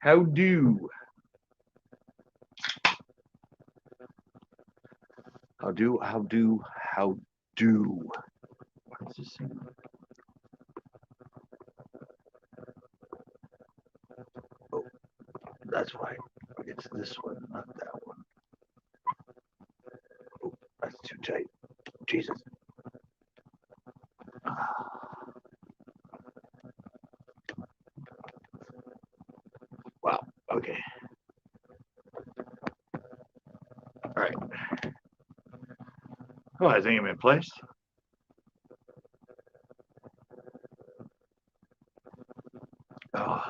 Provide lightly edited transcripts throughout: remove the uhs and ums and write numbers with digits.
How do? How do? How do? How do? What's this thing? Oh, that's why. It's this one, not that one. Oh, that's too tight. Jesus. Wow. Okay. All right. Oh, I think I'm in place. Oh,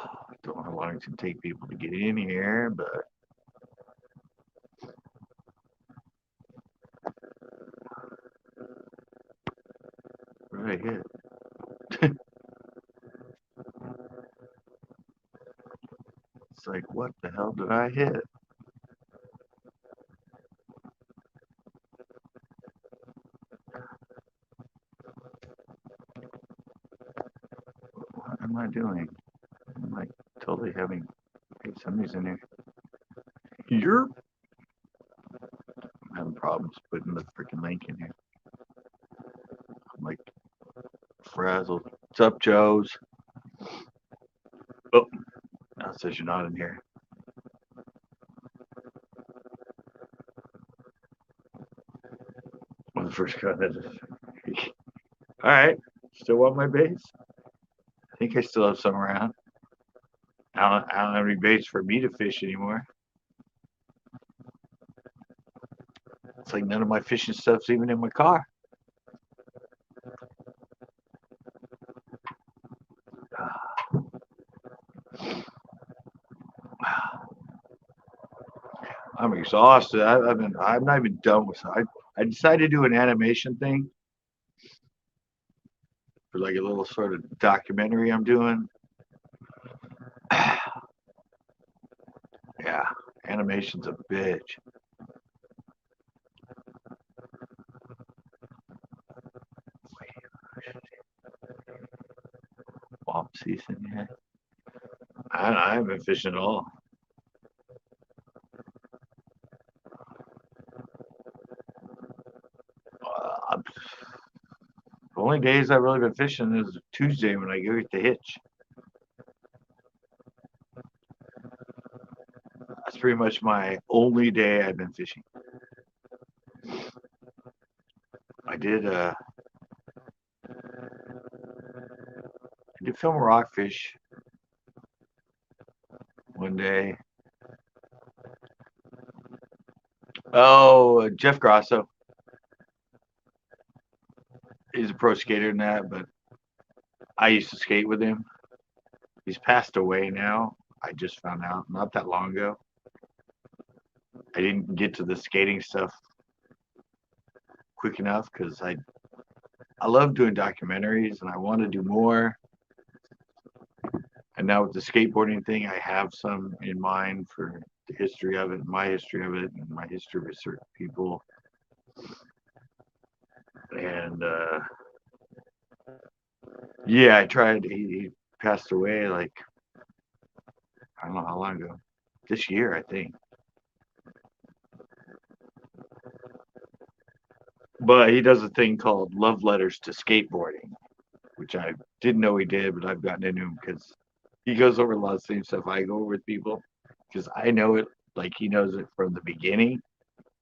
don't know how long it's gonna take people to get in here, but what did I hit? It's like, what the hell did I hit? What am I doing? I'm like totally having. Hey, somebody's in here. You're I'm having problems putting the freaking link in here. I'm like frazzled. What's up, Joe's? Oh, now it says you're not in here. Well, the first cut is. All right. Still want my base? I think I still have some around. I don't have any baits for me to fish anymore. It's like none of my fishing stuff's even in my car. I'm exhausted. I'm not even done with it. I decided to do an animation thing for like a little sort of documentary I'm doing. Yeah, animation's a bitch. Swamp season, yeah. I haven't been fishing at all. The only days I've really been fishing is Tuesday when I go get the hitch. That's pretty much my only day I've been fishing. I did film rockfish one day. Oh, Jeff Grosso. He's a pro skater in that, but I used to skate with him. He's passed away now. I just found out not that long ago. I didn't get to the skating stuff quick enough because I love doing documentaries and I want to do more. And now with the skateboarding thing, I have some in mind for the history of it, my history of it, and my history with certain people. And yeah, I tried. He passed away like I don't know how long ago. This year, I think. But he does a thing called Love Letters to Skateboarding, which I didn't know he did, but I've gotten into him because he goes over a lot of the same stuff I go over with people because I know it like he knows it from the beginning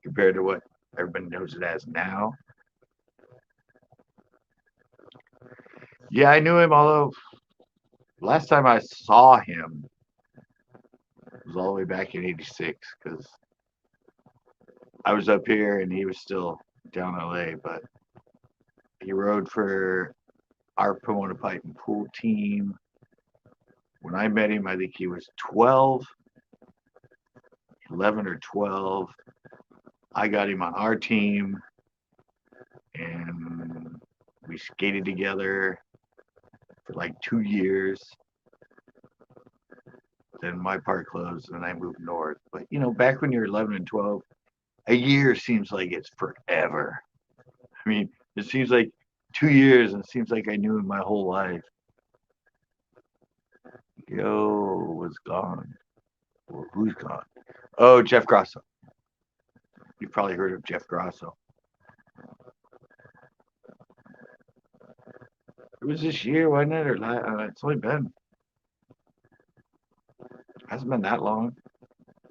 compared to what everybody knows it as now. Yeah, I knew him, although last time I saw him was all the way back in '86 because I was up here and he was still down LA, but he rode for our Pomona Pipe and Pool team. When I met him, I think he was 12, 11 or 12. I got him on our team and we skated together for like 2 years. Then my part closed and I moved north. But you know, back when you're 11 and 12, a year seems like it's forever. I mean, it seems like 2 years and it seems like I knew him my whole life. Yo was gone. Who's gone? Oh, Jeff Grosso. You've probably heard of Jeff Grosso. It was this year, wasn't it? Or it's only been, hasn't been that long.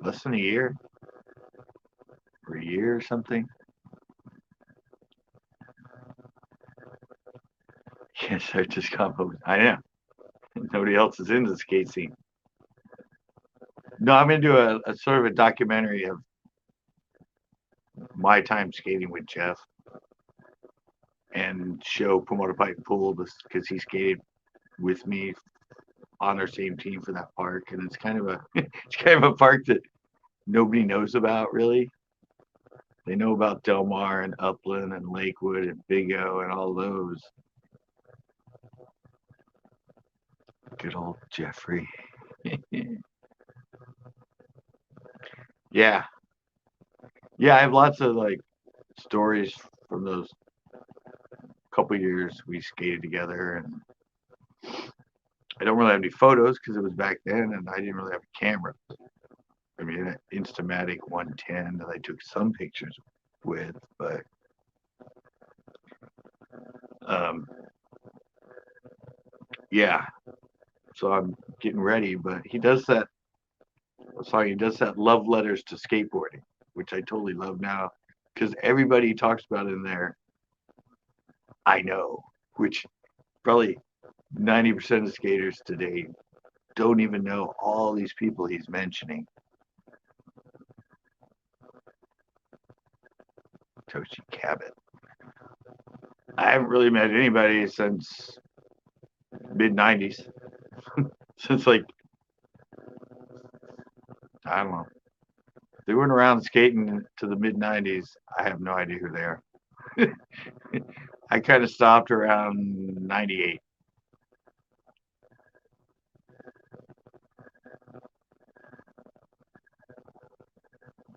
Less than a year. Or a year or something. Yes, I just compo. I know. Nobody else is into the skate scene. No, I'm into a sort of a documentary of my time skating with Jeff and show Promoter Pipe Pool because he skated with me on our same team for that park, and it's kind of a it's kind of a park that nobody knows about really. They know about Del Mar and Upland and Lakewood and Big O and all those. Good old Jeffrey. Yeah, yeah. I have lots of like stories from those couple years we skated together, and I don't really have any photos because it was back then, and I didn't really have a camera. I mean, an Instamatic 110 that I took some pictures with, but um, yeah. So I'm getting ready, but he does that. Sorry, he does that love letters to skateboarding, which I totally love now because everybody talks about in there. I know, which probably 90% of skaters today don't even know all these people he's mentioning. Toshi Cabot. I haven't really met anybody since mid 90s. Since like, I don't know. They weren't around skating to the mid 90s. I have no idea who they are. I kind of stopped around 98.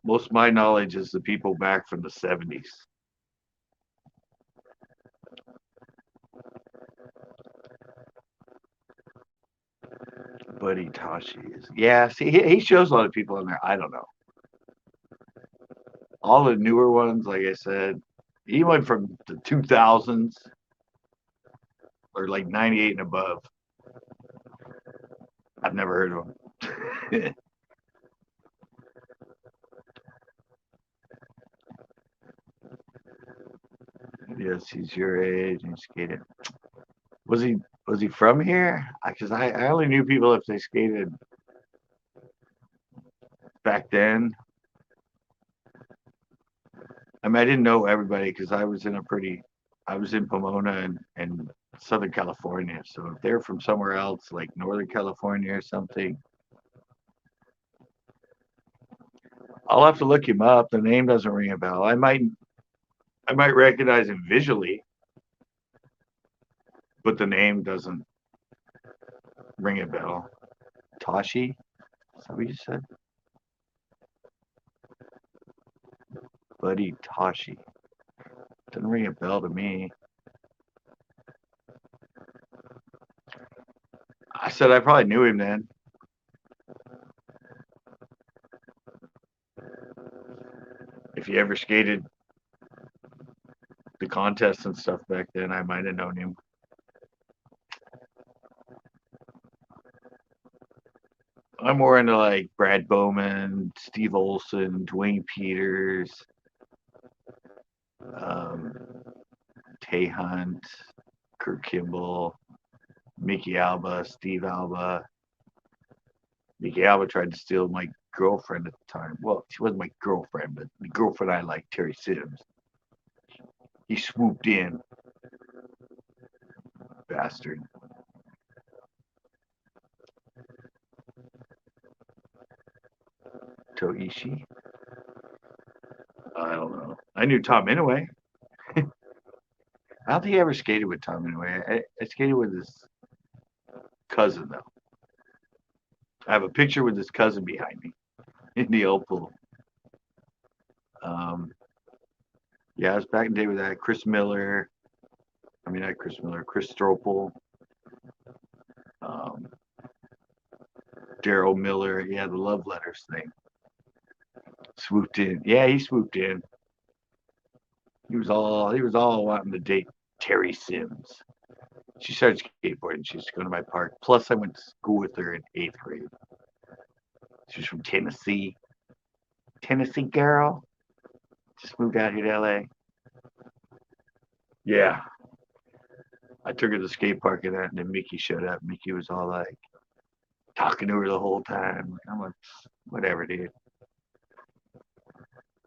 Most of my knowledge is the people back from the 70s. Buddy Tashi is. Yeah, see, he shows a lot of people in there. I don't know. All the newer ones, like I said, he went from the 2000s or like 98 and above. I've never heard of him. Yes, he's your age and skated. Was he was he from here? Because I only knew people if they skated back then. I mean, I didn't know everybody because I was in Pomona and Southern California. So if they're from somewhere else, like Northern California or something, I'll have to look him up. The name doesn't ring a bell. I might recognize him visually, but the name doesn't ring a bell. Tashi? Is that what you said? Buddy Tashi. Doesn't ring a bell to me. I said I probably knew him then. If he ever skated the contests and stuff back then, I might have known him. I'm more into like Brad Bowman, Steve Olson, Dwayne Peters, um, Tay Hunt, Kirk Kimball, Mickey Alba, Steve Alba. Mickey Alba tried to steal my girlfriend at the time. Well, she wasn't my girlfriend, but the girlfriend I liked, Terry Sims. He swooped in, bastard. Toishi? I don't know. I knew Tom Inouye. I don't think I ever skated with Tom Inouye. I skated with his cousin, though. I have a picture with his cousin behind me in the old pool. Um, yeah, I was back in the day with that. Chris Miller. I mean, not Chris Miller, Chris Stropel. Um, Daryl Miller, yeah, the love letters thing. Swooped in. Yeah, he swooped in. He was all wanting to date Terry Sims. She started skateboarding. She used to go to my park. Plus, I went to school with her in 8th grade. She's from Tennessee. Tennessee girl. Just moved out here to LA. Yeah. I took her to the skate park and that, and then Mickey showed up. Mickey was all like talking to her the whole time. I'm like, whatever, dude.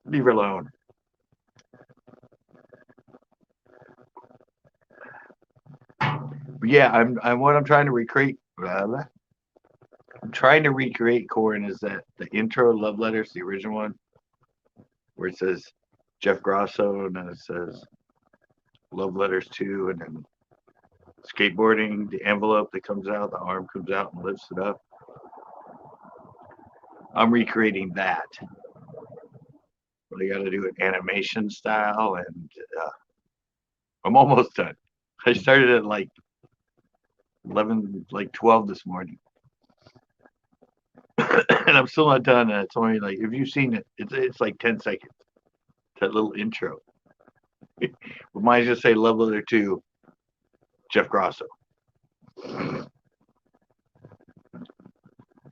Leave her alone. But yeah, I'm what I'm trying to recreate. I'm trying to recreate, Corin, is that the intro love letters, the original one, where it says Jeff Grosso and then it says love letters too, and then skateboarding, the envelope that comes out, the arm comes out and lifts it up. I'm recreating that. But I got to do it animation style, and I'm almost done. I started at like 11, like 12 this morning, and I'm still not done. And it's only like, if you've seen it, it's like 10 seconds. That little intro. But mine's just say love letter to Jeff Grosso.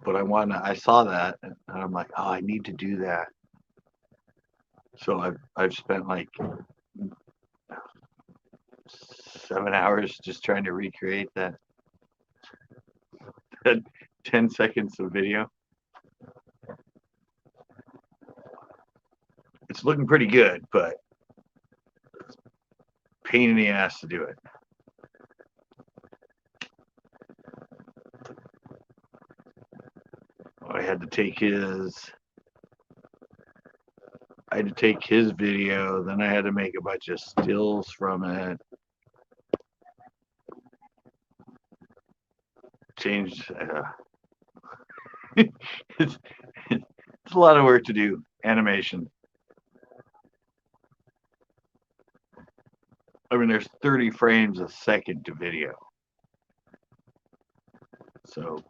But I saw that, and I'm like, oh, I need to do that. So I've spent like 7 hours just trying to recreate that 10 seconds of video. It's looking pretty good, but it's pain in the ass to do it. I had to take his video, then I had to make a bunch of stills from it. Change. It's a lot of work to do. Animation. I mean, there's 30 frames a second to video. So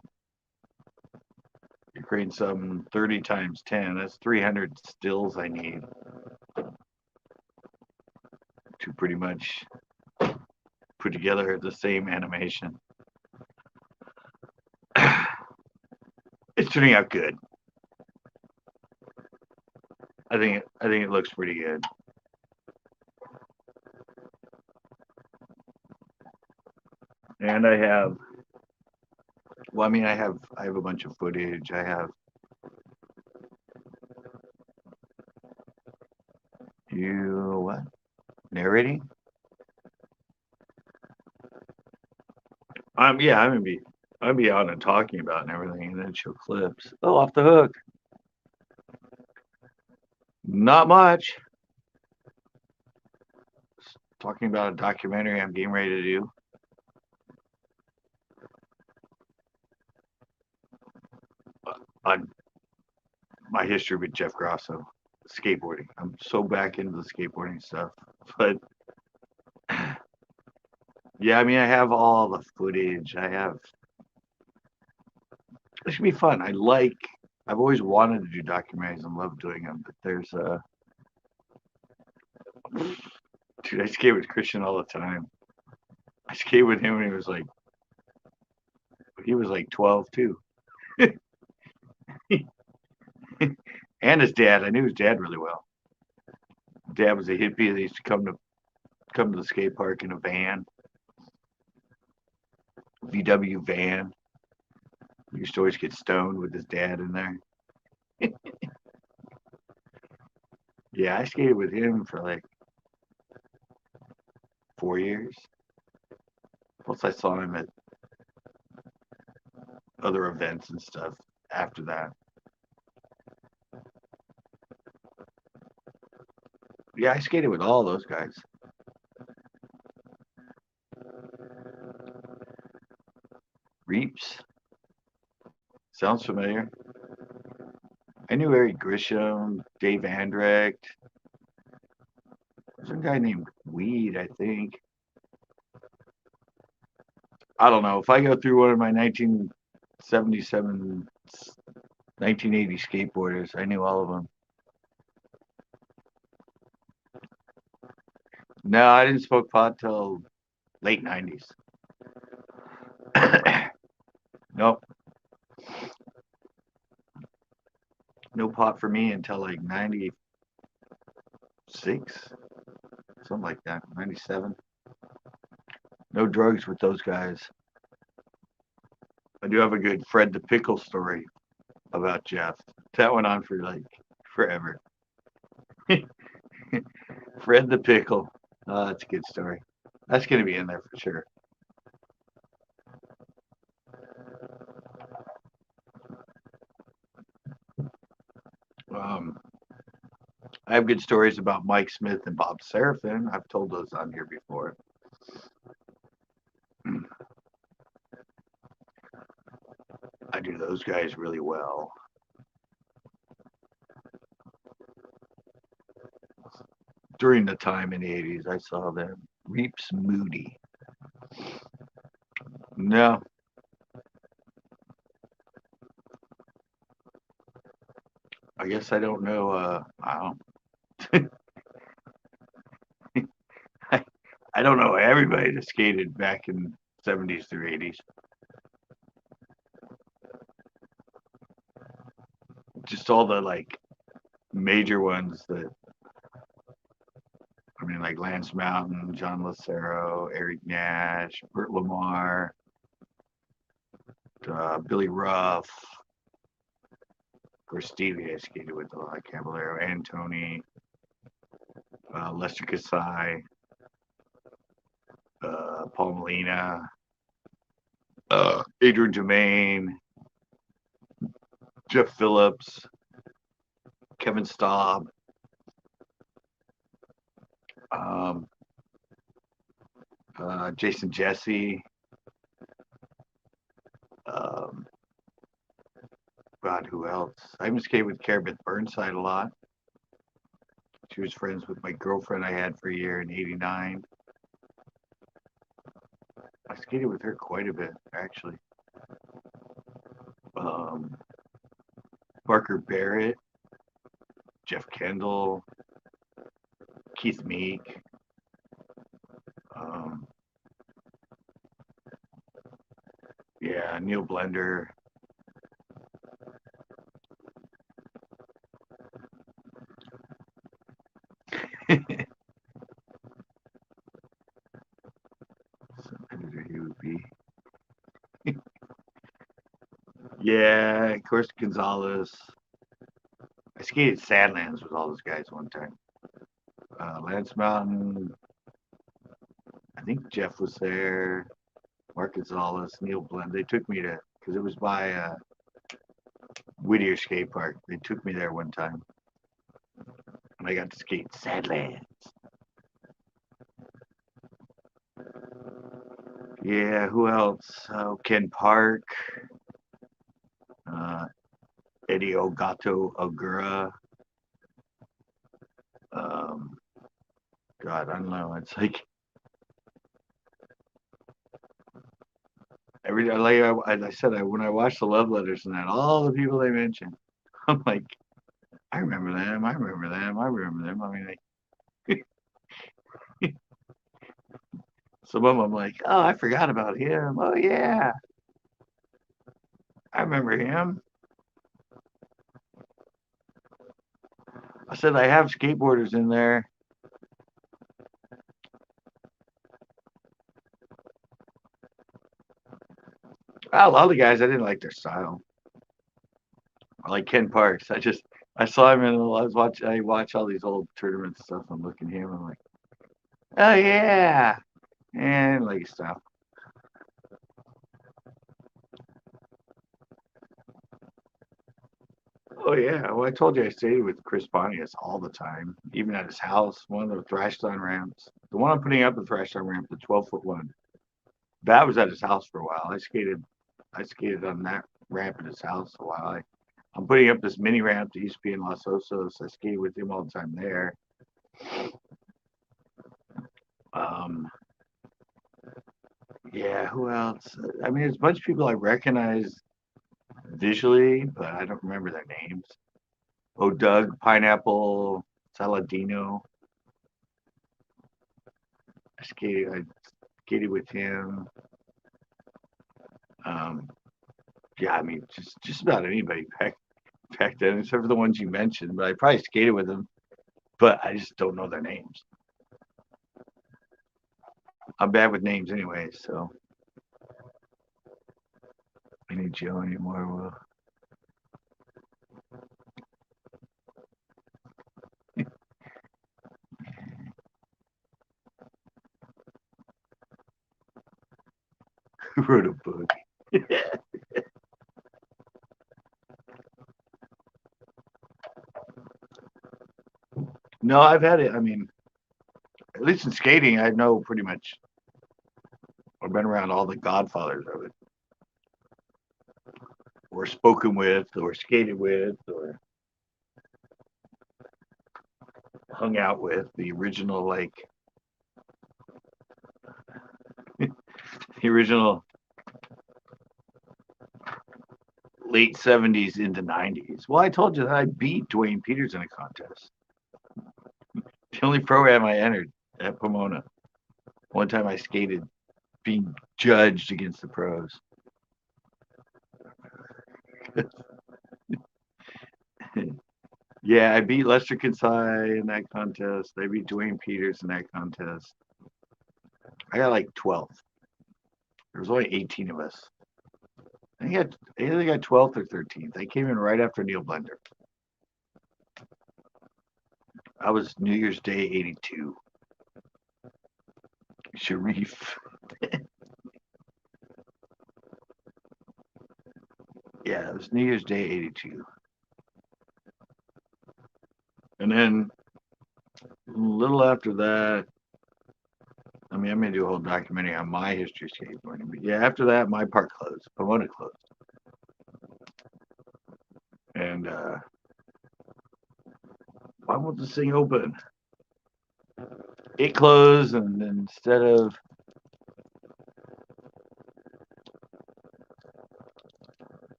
you're creating some 30 times 10. That's 300 stills I need to pretty much put together the same animation. It's turning out good. I think it looks pretty good. And I have a bunch of footage. I have what? Narrating? I'm gonna be on and talking about and everything, and then show clips. Oh, off the hook. Not much. Talking about a documentary I'm getting ready to do. On my history with Jeff Grosso, skateboarding. I'm so back into the skateboarding stuff, but yeah, I mean, I have all the footage. It should be fun. I've always wanted to do documentaries and love doing them, but dude, I skate with Christian all the time. I skate with him when he was like 12 too. And his dad. I knew his dad really well. Dad was a hippie that used to come to the skate park in a van, VW van. He used to always get stoned with his dad in there. Yeah, I skated with him for like 4 years. Plus, I saw him at other events and stuff after that. Yeah, I skated with all those guys. Reeps. Sounds familiar. I knew Eric Grisham, Dave Andrecht. There's a guy named Weed, I think. I don't know. If I go through one of my '77, 1980 skateboarders. I knew all of them. No, I didn't smoke pot till late '90s. Nope, no pot for me until like '96, something like that. '97. No drugs with those guys. I do have a good Fred the Pickle story about Jeff. That went on for like forever. Fred the Pickle. Oh, that's a good story. That's going to be in there for sure. Um, I have good stories about Mike Smith and Bob Serafin. I've told those on here before. I do those guys really well. During the time in the 80s, I saw them. Reeps Moody. No, I guess I don't know. I, I don't know everybody that skated back in '70s through '80s. Just all the like major ones that I mean, like Lance Mountain, John Lucero, Eric Nash, Burt Lamar, Billy Ruff. Of course, Stevie I skated with a lot. Caballero, Antony, Lester Kasai, Paul Molina, Adrian Germain, Jeff Phillips, Kevin Staub, um, Jason Jesse. Um, God, who else? I even skated with Carabeth Burnside a lot. She was friends with my girlfriend I had for a year in '89. I skated with her quite a bit, actually. Um, Parker Barrett, Jeff Kendall, Keith Meek, um, yeah, Neil Blender. Some editor he would be. Yeah, of course, Gonzalez. I skated Sadlands with all those guys one time. Lance Mountain. I think Jeff was there. Mark Gonzalez, Neil Blend. They took me to because it was by Whittier Skate Park. They took me there one time, and I got to skate Sadlands. Yeah, who else? Ken Park, uh, Eddie Ogato Ogura. Um, God, I don't know. It's like every like I said, when I watched the love letters and that, all the people they mentioned, I'm like, I remember them. I remember them. I remember them. I mean, some of them I'm like, oh, I forgot about him. Oh yeah, I remember him. I said I have skateboarders in there. A lot of the guys I didn't like their style. I like Ken Parks. I saw him in I watch all these old tournament stuff. I'm looking at him. I'm like, oh yeah, and like stuff. Oh yeah. Well, I told you I stayed with Chris Pontius all the time, even at his house. One of the Thrashdown ramps. The one I'm putting up the Thrashdown ramp, the 12-foot one. That was at his house for a while. I skated on that ramp at his house a while. I'm putting up this mini ramp that used to be in Los Osos. I skated with him all the time there. Um, yeah, who else? I mean, there's a bunch of people I recognize visually, but I don't remember their names. Oh, Doug, Pineapple, Saladino. I skated with him. Um, yeah, I mean, just about anybody back then, except for the ones you mentioned. But I probably skated with them, but I just don't know their names. I'm bad with names anyway, so I need Joe anymore. Who wrote a book? No, I've had it. I mean, at least in skating, I know pretty much. I've been around all the godfathers of it, or spoken with, or skated with, or hung out with the original, like the original late 70s into 90s. Well, I told you that I beat Dwayne Peters in a contest. The only program I entered at Pomona. One time I skated being judged against the pros. Yeah, I beat Lester Kinsey in that contest. I beat Dwayne Peters in that contest. I got like 12th. There was only 18 of us. I think I got 12th or 13th. I came in right after Neil Blender. I was New Year's Day 82. Sharif. Yeah, it was New Year's Day 82. And then a little after that, I mean, I'm going to do a whole documentary on my history of skateboarding. But yeah, after that, my park closed. Pomona closed. And why won't this thing open? It closed, and instead of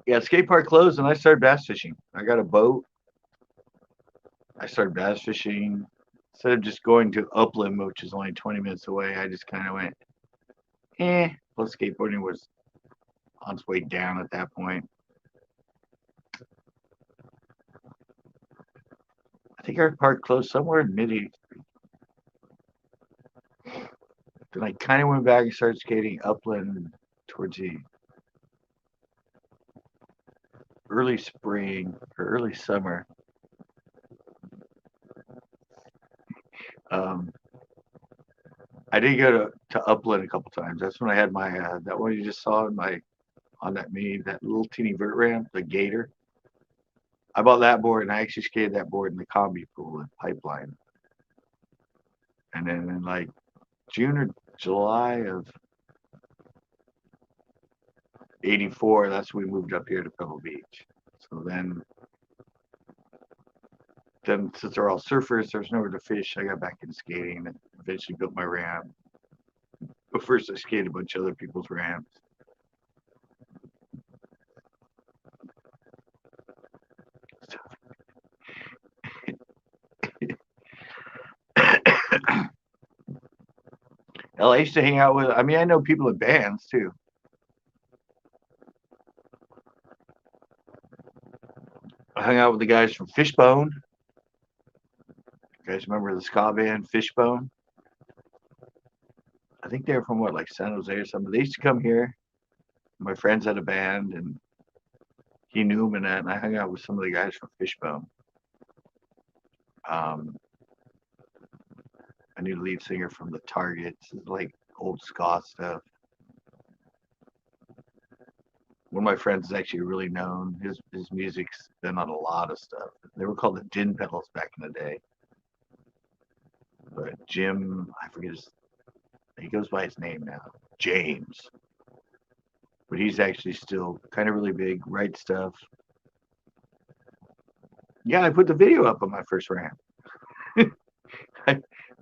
yeah, skate park closed, and I started bass fishing. I got a boat. I started bass fishing. Instead of just going to Upland, which is only 20 minutes away, I just kind of went, Plus, skateboarding was on its way down at that point. I think our park closed somewhere in mid 83. Then I kind of went back and started skating Upland towards the early spring or early summer. Um, I did go to Upland a couple times. That's when I had my that one you just saw in my on that little teeny vert ramp, the Gator. I bought that board and I actually skated that board in the combi pool at Pipeline. And then in like June or July of '84, that's when we moved up here to Pebble Beach. So then since they're all surfers, there's nowhere to fish. I got back into skating and eventually built my ramp. But first, I skated a bunch of other people's ramps. I used to hang out with. I mean, I know people in bands too. I hung out with the guys from Fishbone. You guys remember the ska band Fishbone? I think they were from what, like San Jose or something. They used to come here. My friends had a band, and he knew them in that. And I hung out with some of the guys from Fishbone. Um, I knew the lead singer from the Targets, like old ska stuff. One of my friends is actually really known. His music's been on a lot of stuff. They were called the Din Pedals back in the day. But Jim, I forget he goes by his name now, James. But he's actually still kind of really big, writes stuff. Yeah, I put the video up on my first ramp.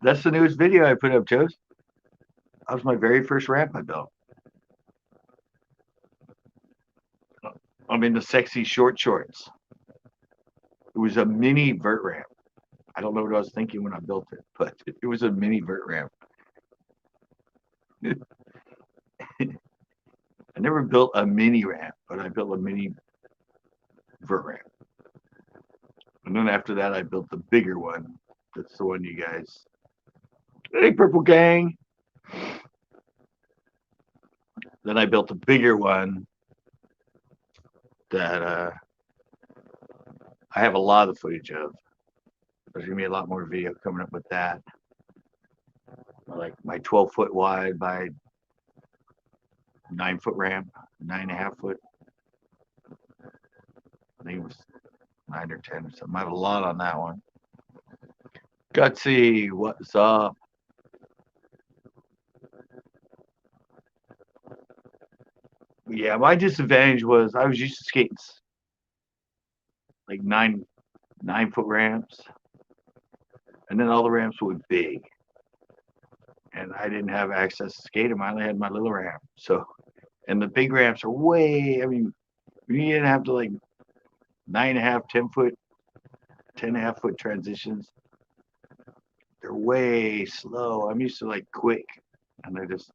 That's the newest video I put up, Joe. That was my very first ramp I built. I'm in the sexy short shorts. It was a mini vert ramp. I don't know what I was thinking when I built it, but it was a mini vert ramp. I never built a mini ramp, but I built a mini vert ramp. And then after that, I built the bigger one. That's the one you guys. Hey, Purple Gang. Then I built a bigger one that I have a lot of footage of. There's gonna be a lot more video coming up with that. Like my 12-foot wide by 9-foot ramp, 9.5 foot. I think it was 9 or 10 or something. I have a lot on that one. Gutsy, what's up? Yeah, my disadvantage was I was used to skating like 9-foot ramps, and then all the ramps were big, and I didn't have access to skate them. I only had my little ramp. So, and the big ramps are way. I mean, you didn't have to like 9.5, 10-foot, 10.5-foot transitions. They're way slow. I'm used to like quick, and they're just.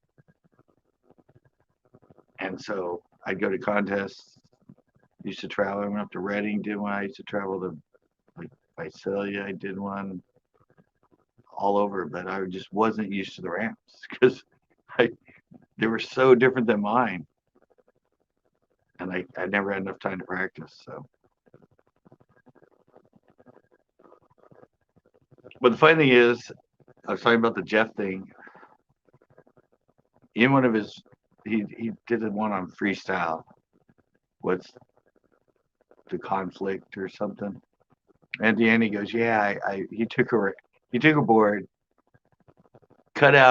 And so I'd go to contests. Used to travel. I went up to Reading, did one. I used to travel to like Visalia. I did one all over, but I just wasn't used to the ramps because they were so different than mine, and I never had enough time to practice. So, but the funny thing is, I was talking about the Jeff thing. In one of his, he did one on freestyle. What's the conflict or something? And at the end, he goes, "Yeah, he took a board, cut it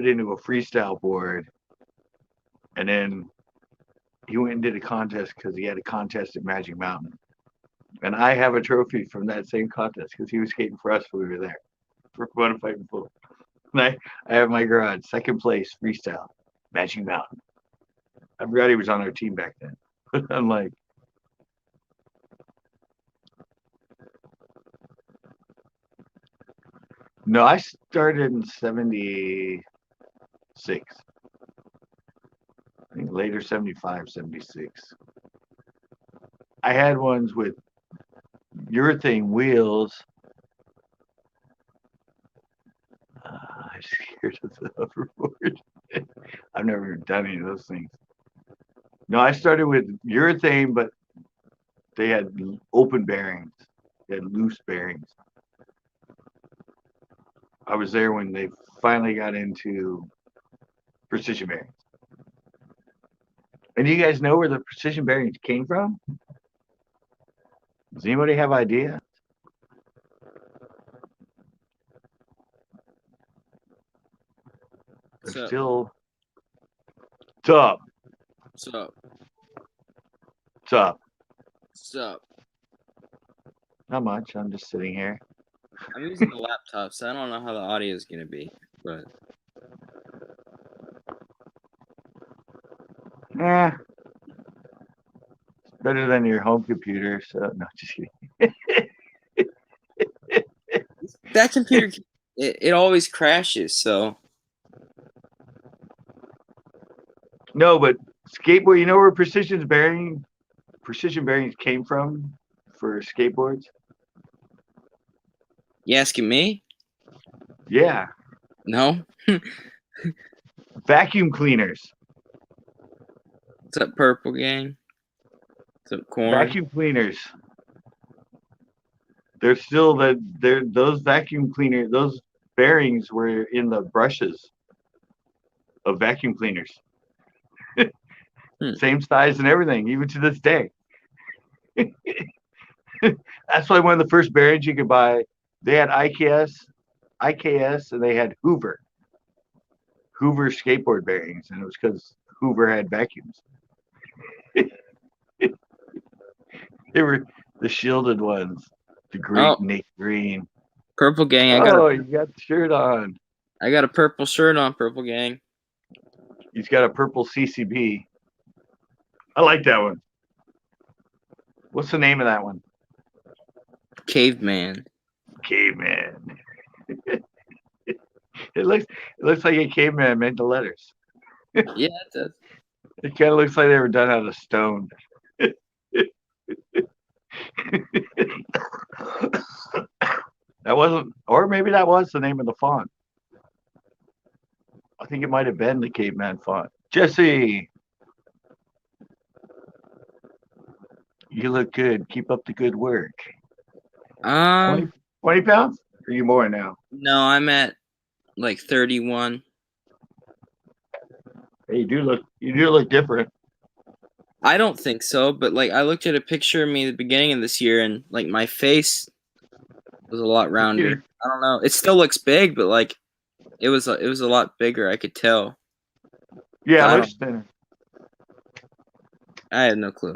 into a freestyle board, and then he went and did a contest because he had a contest at Magic Mountain. And I have a trophy from that same contest because he was skating for us when we were there for Fun Fight and Full. And I have my garage, second place freestyle, Magic Mountain. I forgot he was on our team back then. I'm like, no, I started in 76. I think later 75, 76. I had ones with urethane wheels. I'm scared of the hoverboard. I've never done any of those things. No, I started with urethane, but they had open bearings. They had loose bearings. I was there when they finally got into precision bearings. And do you guys know where the precision bearings came from? Does anybody have idea? They're still tough. What's up? What's up? What's up? Not much. I'm just sitting here. I'm using the laptop, so I don't know how the audio is gonna be, but It's better than your home computer. So no, just kidding. that computer it always crashes. So No, but skateboard. You know where precision bearings came from for skateboards? you asking me? Yeah, No. vacuum cleaners. What's up, Purple Gang? What's up, Corn? Vacuum cleaners. They're still those vacuum cleaner those bearings were in the brushes of vacuum cleaners. Same size and everything, even to this day. That's why one of the first bearings you could buy, they had IKS, and they had Hoover skateboard bearings, and it was because Hoover had vacuums. They were the shielded ones, the great Nick Green. Purple Gang, you got the shirt on. I got a purple shirt on, Purple Gang. He's got a purple CCB. I like that one. What's the name of that one? Caveman. Caveman. It looks like a caveman made the letters. Yeah, it does. It kind of looks like they were done out of stone. That wasn't, or maybe that was the name of the font. I think it might have been the caveman font. Jesse, you look good. Keep up the good work. 20, Um, 20 pounds? Or are you more now? no, I'm at like 31. Hey, you do look different. I don't think so, but like I looked at a picture of me at the beginning of this year, and like my face was a lot rounder. I don't know. It still looks big, but like it was a lot bigger. I could tell. Yeah, So it I looks don't. thinner. I had no clue.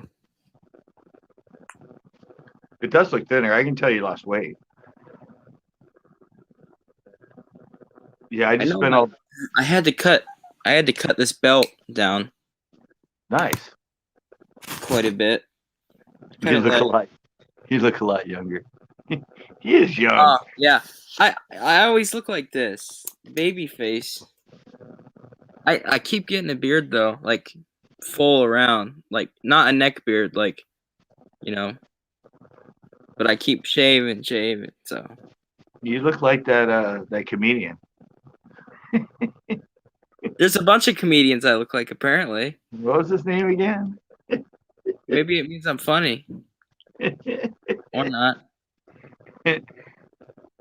It does look thinner. I can tell you lost weight. Yeah, I I just know spent my. all I had to cut. I had to cut this belt down nice. quite a bit. Cut You it look a like. lot. You look a lot younger. He is young. Yeah. I always look like this, baby face. I keep getting a beard though, like full around, like not a neck beard, like you know. But I keep shaving. So You look like that comedian. there's a bunch of comedians I look like. Apparently, What was his name again? maybe it means I'm funny or not.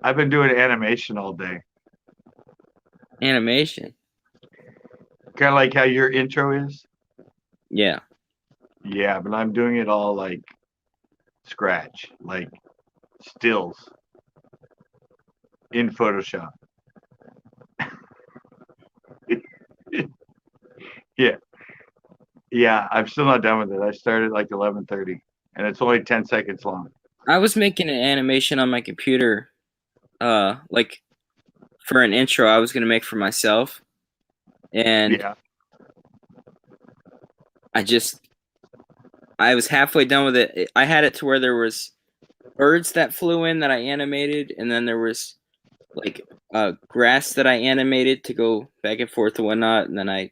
I've been doing animation all day. Animation. Kind of like how your intro is. Yeah. Yeah, but I'm doing it all like scratch, like stills in Photoshop. Yeah, yeah. I'm still not done with it. I started like 11:30, and it's only 10 seconds long. I was making an animation on my computer, like for an intro I was gonna make for myself, and Yeah. I was halfway done with it. I had it to where there was birds that flew in that I animated, and then there was like grass that I animated to go back and forth and whatnot, and then I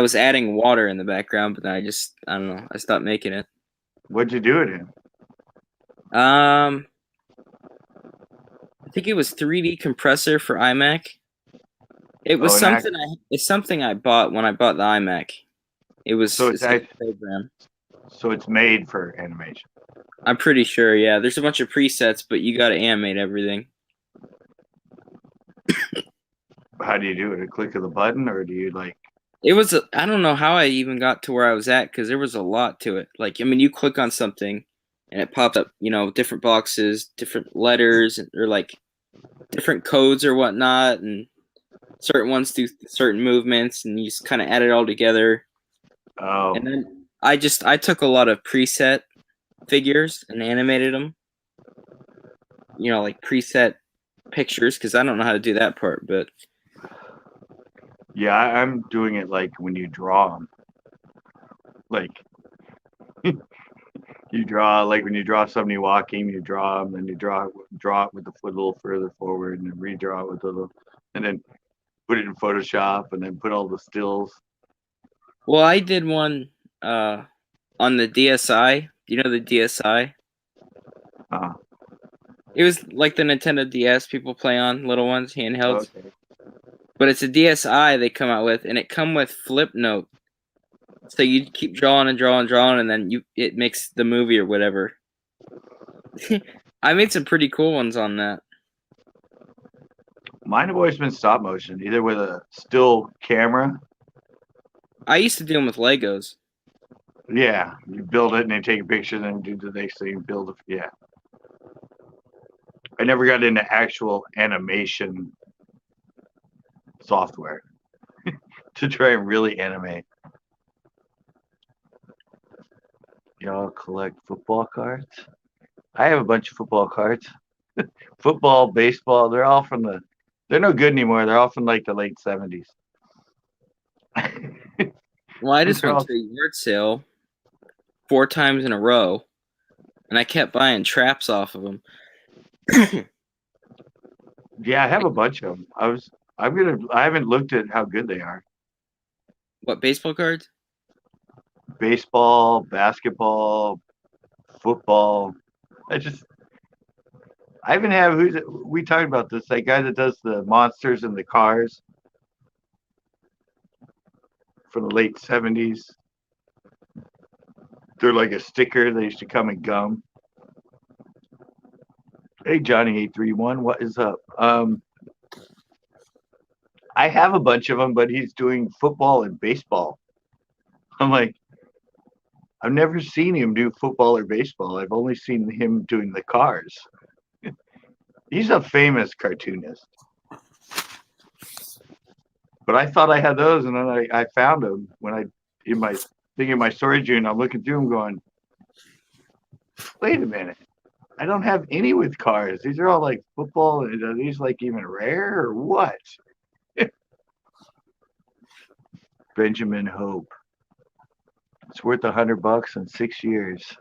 was adding water in the background, but then I don't know, I stopped making it. What'd you do it in? I think it was 3D compressor for iMac. It was Oh, an act. it's something I bought when I bought the iMac. So it's It's like act, a program. so it's made for animation. I'm pretty sure, yeah. There's a bunch of presets, but you got to animate everything. How do you do it? A click of the button, or do you like? I don't know how I even got to where I was at because there was a lot to it. Like, I mean, you click on something and it pops up, different boxes, different letters, or like different codes or whatnot, and certain ones do certain movements, and you just kind of add it all together. Oh, And then I took a lot of preset figures and animated them, like preset pictures because I don't know how to do that part, but yeah. I'm doing it like when you draw them. Like you draw, like when you draw somebody walking, you draw them, and you draw it with the foot a little further forward, and then redraw it with a little, and then put it in Photoshop, and then put all the stills. well, I did one on the DSi. You know the DSi? Uh, It was like the Nintendo DS people play on, little ones, handhelds. okay. But it's a DSi they come out with, and it come with flip note. So you keep drawing and drawing and drawing, and then it makes the movie or whatever. I made some pretty cool ones on that. Mine have always been stop motion, either with a still camera. I used to do them with Legos. Yeah, you build it and then take a picture, then do the next thing, build it. Yeah, I never got into actual animation software to try and really animate. Y'all collect football cards? I have a bunch of football cards. Football, baseball, they're no good anymore. They're all from like the late 70s. Well, I just They're went all, to a yard sale 4 times in a row, and I kept buying traps off of them. Yeah, I have a bunch of them. I haven't looked at how good they are. What, baseball cards? Baseball, basketball, football. I just, I even have, we talked about this, that guy that does the monsters and the cars from the late 70s. They're like a sticker. They used to come in gum. Hey, Johnny 831, what is up? I have a bunch of them, but he's doing football and baseball. I'm like, I've never seen him do football or baseball. I've only seen him doing the cars. He's a famous cartoonist. But I thought I had those, and then I found them when I in my thing in my storage unit. I'm looking through them, going, wait a minute, I don't have any with cars. These are all like football. Are these like even rare or what? Benjamin Hope. It's worth $100 in 6 years.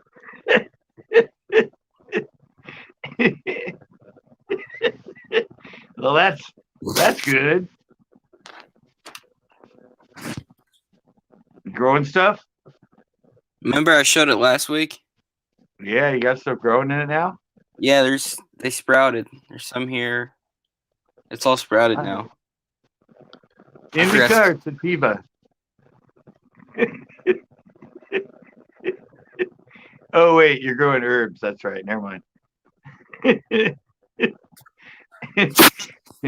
Well, that's good. Growing stuff? Remember I showed it last week? Yeah, you got stuff growing in it now? Yeah, they sprouted. There's some here. It's all sprouted now. Indica or sativa? Oh wait, you're growing herbs. That's right. Never mind.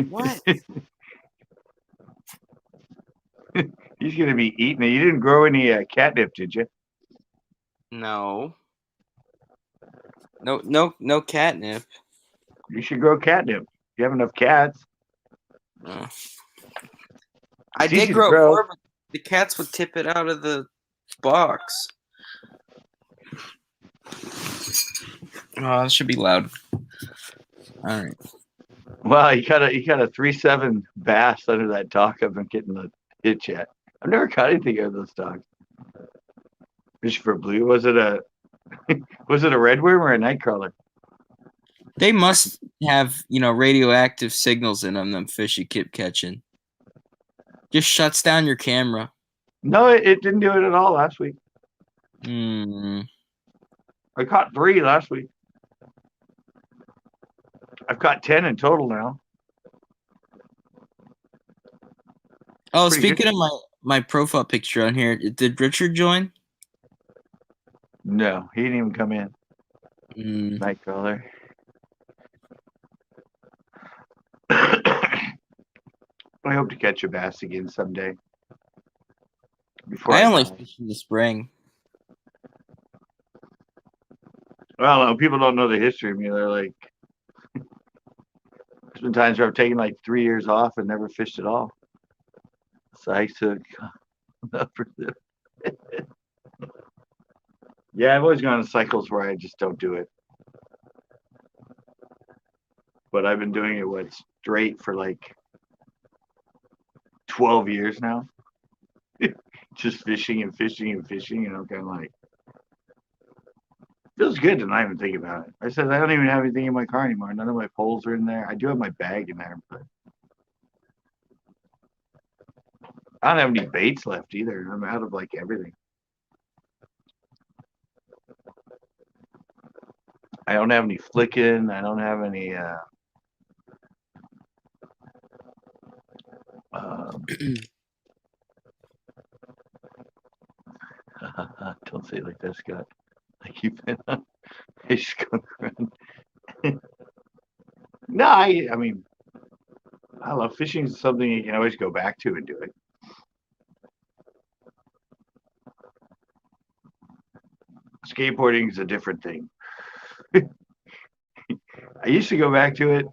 What? He's gonna be eating it. You didn't grow any catnip, did you? No. No catnip. You should grow catnip. You have enough cats. I did grow more, but the cats would tip it out of the box. Oh, that should be loud. All right. Wow, you got a 3.7 bass under that dock. I haven't getting the hitch yet. I've never caught anything out of those docks. Fish for blue. Was it a redworm or a nightcrawler? They must have, radioactive signals in them fish you keep catching. Just shuts down your camera. No, it didn't do it at all last week. I caught 3 last week. I've caught 10 in total now. Oh, speaking of my profile picture on here, did Richard join? No, he didn't even come in. Nightcrawler. I hope to catch a bass again someday. I only fish in the spring. Well, people don't know the history of me. They're like, there's been times where I've taken like 3 years off and never fished at all. So I took. Yeah, I've always gone in cycles where I just don't do it. But I've been doing it straight for like 12 years now. Just fishing and fishing and fishing, and I'm kind of like, feels good to not even think about it. I said I don't even have anything in my car anymore. None of my poles are in there. I do have my bag in there, but I don't have any baits left either. I'm out of like everything. I don't have any flicking. I don't have any don't say it like that, Scott. I keep it on. I just go around. No, I mean, I love fishing. Is something you can always go back to and do it. Skateboarding is a different thing. I used to go back to it,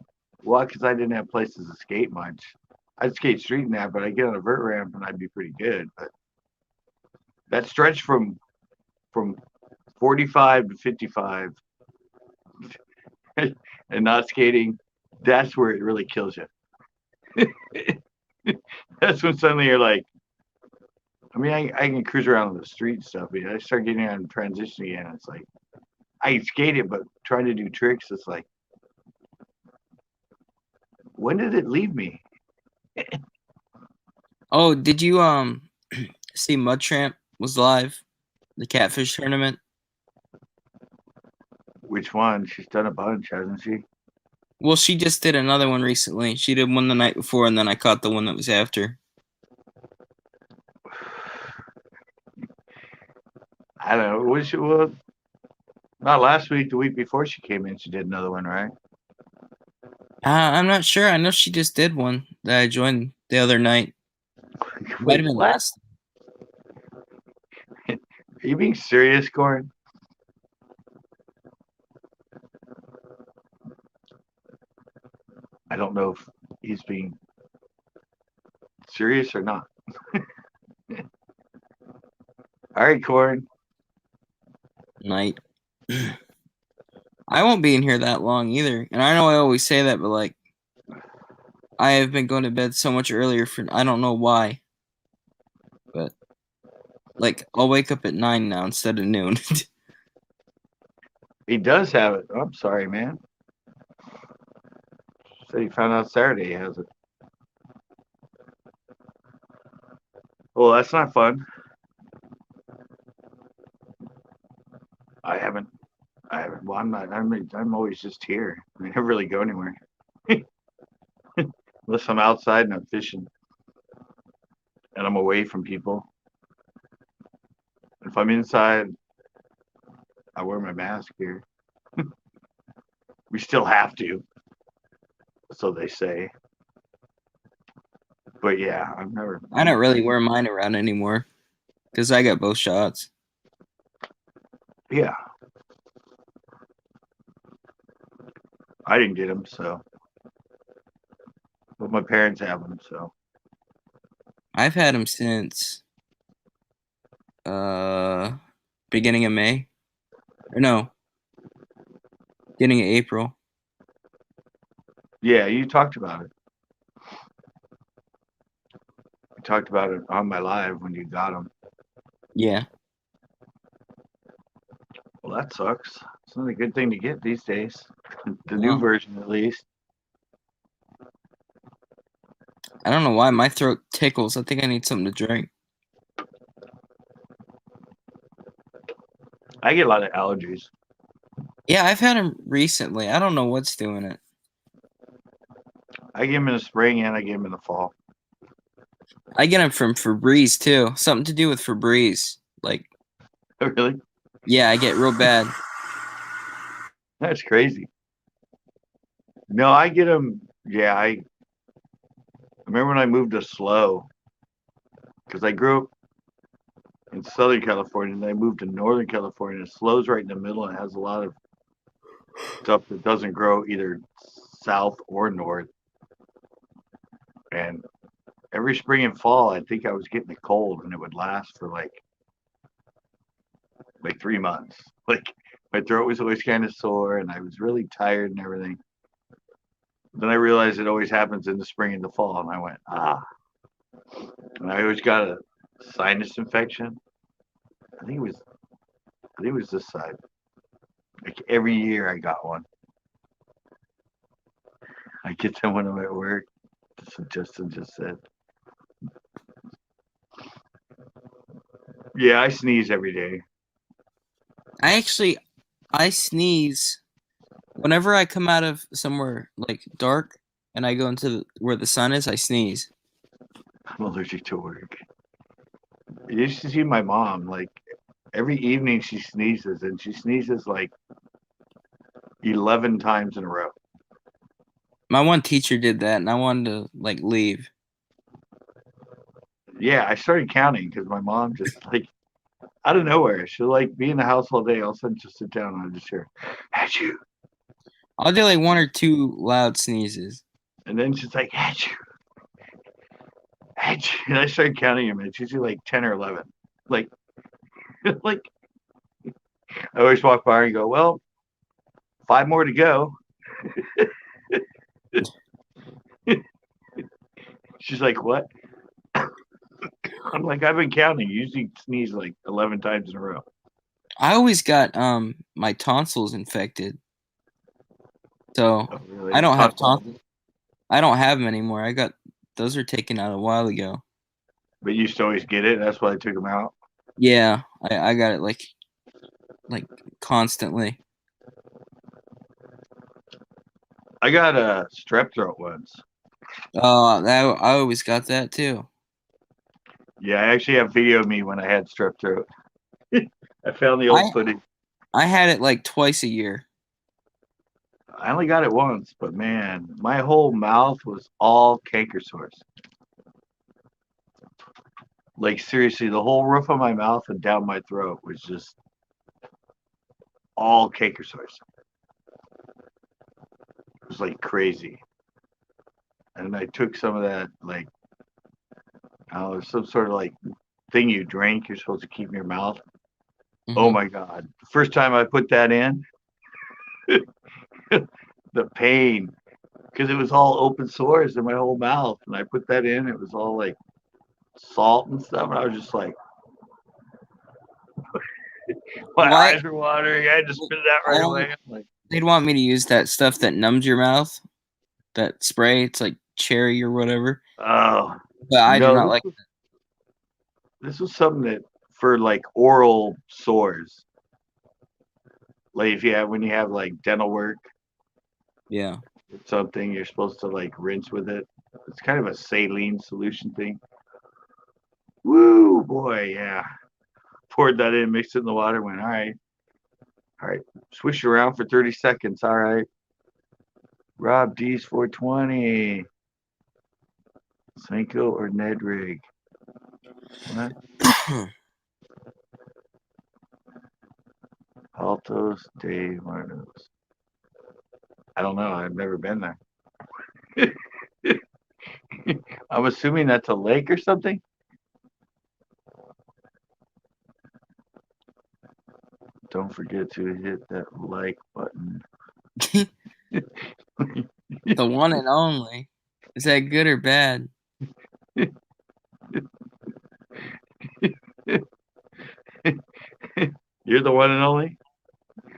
well, because I didn't have places to skate much. I'd skate street and that, but I'd get on a vert ramp and I'd be pretty good. But that stretch from 45 to 55 and not skating, that's where it really kills you. That's when suddenly you're like, I mean, I can cruise around on the street and stuff, but I start getting on transition again. It's like I can skate it, but trying to do tricks, it's like, when did it leave me? Oh, did you see Mud Tramp was live? The catfish tournament? Which one? She's done a bunch, hasn't she? Well, she just did another one recently. She did one the night before, and then I caught the one that was after. I don't know. Was she, well, not last week, the week before she came in, she did another one, right? I'm not sure. I know she just did one that I joined the other night. Might Wait, have been what? last. Are you being serious, Corin? I don't know if he's being serious or not. All right, Corin. Night. I won't be in here that long either. And I know I always say that, but like I have been going to bed so much earlier for I don't know why. But like I'll wake up at 9 now instead of noon. He does have it. I'm sorry, man. Said he found out Saturday he has it. Well, that's not fun. I haven't. I haven't. Well, I'm not. I'm always just here. I never really go anywhere unless I'm outside and I'm fishing and I'm away from people. If I'm inside, I wear my mask here. We still have to, so they say. But yeah, I've never. I don't really wear mine around anymore because I got both shots. Yeah, I didn't get them, so. But my parents have them, so. I've had them since uh beginning of May. Or no, beginning of April. Yeah, you talked about it. You talked about it on my live when you got them. Yeah. Well, that sucks. It's not a good thing to get these days. The new No. version, at least. I don't know why my throat tickles. I think I need something to drink. I get a lot of allergies. Yeah, I've had them recently. I don't know what's doing it. I get them in the spring and I get them in the fall. I get them from Febreze too. Something to do with Febreze. Like, Really? yeah, I get real bad. That's crazy. No, I get them. Yeah, I remember when I moved to Slow because I grew up in Southern California and I moved to Northern California. And Slow's right in the middle and has a lot of stuff that doesn't grow either south or north. And every spring and fall, I think I was getting a cold and it would last for like 3 months. Like my throat was always kind of sore and I was really tired and everything. Then I realized it always happens in the spring and the fall, and I went, ah. And I always got a sinus infection. I think it was this side. Like every year I got one. I get them when I'm at work. That's what Justin just said. Yeah, I sneeze every day. I sneeze whenever I come out of somewhere like dark and I go into where the sun is. I sneeze. I'm allergic to work. You should see my mom. Like every evening she sneezes, and she sneezes like 11 times in a row. My one teacher did that, and I wanted to like leave. Yeah, I started counting because my mom just like out of nowhere, she'll like be in the house all day. All of a sudden, just sit down and I just hear, "Achoo," I'll do like one or two loud sneezes. and then she's like, "Achoo, achoo," and I started counting them. And it's usually like 10 or 11. Like, like I always walk by and go, "Well, 5 more to go." She's like, "What?" I'm like, I've been counting. You usually sneeze like 11 times in a row. I always got my tonsils infected, so Oh, I really? don't have Tonsillitis? tonsils. I don't have them anymore. I got those are taken out a while ago. But you used to always get it. That's why I took them out. Yeah, I got it like constantly. I got a strep throat once. That I always got that too. Yeah, I actually have video of me when I had strep throat. I found the I old footage. I had it like twice a year. I only got it once, but man, my whole mouth was all canker sores. Like seriously, the whole roof of my mouth and down my throat was just all canker sores. It was like crazy. And I took some of that, like, I don't know, some sort of like thing you drink. You're supposed to keep in your mouth. Oh Hmm. my God. The first time I put that in, the pain, because it was all open sores in my whole mouth. And I put that in, it was all like salt and stuff. And I was just like, my Why? eyes were watering. I had to spit it out I right don't. away. I'm like, They'd want me to use that stuff that numbs your mouth. That spray. It's like cherry or whatever. oh, But I do no, not like. this was something that for like oral sores. Like if you have, when you have like dental work, Yeah. something you're supposed to like rinse with it. It's kind of a saline solution thing. Woo, boy, yeah. Poured that in, mixed it in the water, went, all right, swish it around for 30 seconds. All right. Rob D's 420. Senko or Nedrig? What? Altos de Marnos. I don't know. I've never been there. I'm assuming that's a lake or something. Don't forget to hit that like button. The one and only. Is that good or bad? You're the one and only.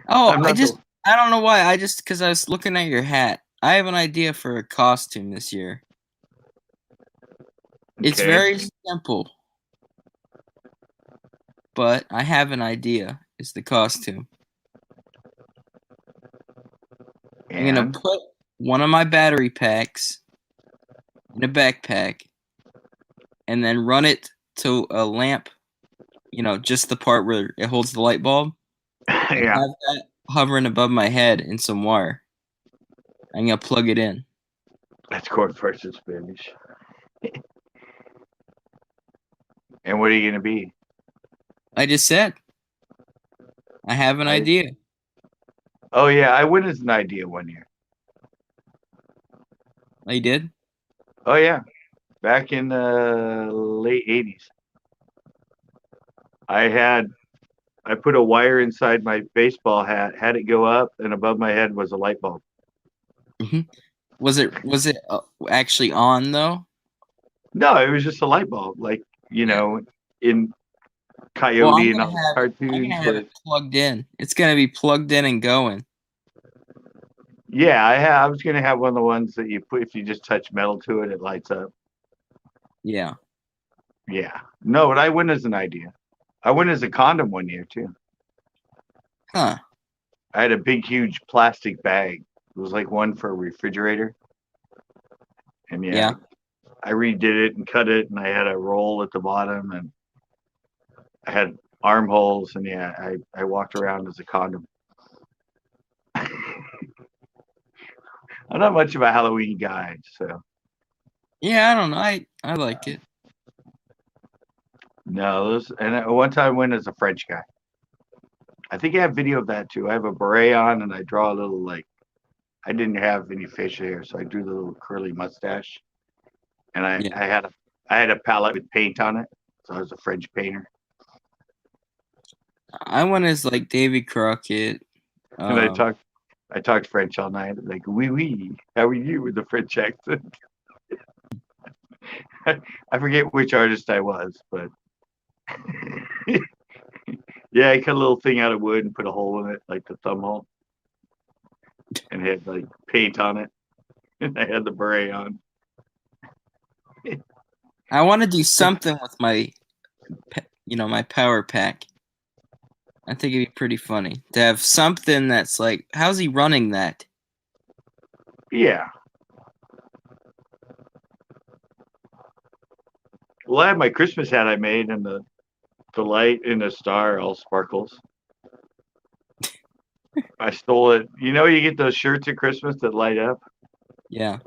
Oh, I'm not the. I don't know why. Because I was looking at your hat. I have an idea for a costume this year. It's Okay. very simple, but I have an idea. It's the costume. I'm gonna And put one of my battery packs in a backpack and then run it to a lamp, just the part where it holds the light bulb, and yeah, have that hovering above my head in some wire. I'm gonna plug it in. that's corn versus Spanish. And what are you gonna be? I just said I have an I. idea. Oh yeah, I went as an idea one year. I did. Oh yeah, back in the late '80s. I had I put a wire inside my baseball hat, had it go up, and above my head was a light bulb. Hmm. Was it actually on though? No, it was just a light bulb, like you Yeah. know, in Well, Coyote and all the I'm gonna cartoons. have Where it plugged in. It's gonna be plugged in and going. yeah, I was gonna have one of the ones that you put if you just touch metal to it, it lights up. Yeah. Yeah, no, but I went as an idea. I went as a condom one year too. Huh. I had a big, huge plastic bag. It was like one for a refrigerator, and yeah, Yeah. I redid it and cut it, and I had a roll at the bottom, and I had armholes, and yeah, I walked around as a condom. I'm not much of a Halloween guy, so Yeah. I don't know. I like it. no. Those and one time I went as a French guy. I think I have video of that too. I have a beret on, and I draw a little like I didn't have any facial hair, so I drew the little curly mustache, and Yeah. I had a palette with paint on it, so I was a French painter, I went as like Davy Crockett. and Um. I talked French all night, like oui oui, how are you with the French accent? I forget which artist I was, but yeah, I cut a little thing out of wood and put a hole in it, like the thumb hole, and had like paint on it. And I had the beret on. I want to do something with my power pack. I think it'd be pretty funny to have something that's like, how's he running that? Yeah. Well, I had my Christmas hat I made, and the light in the star all sparkles. I stole it. You know, you get those shirts at Christmas that light up. Yeah.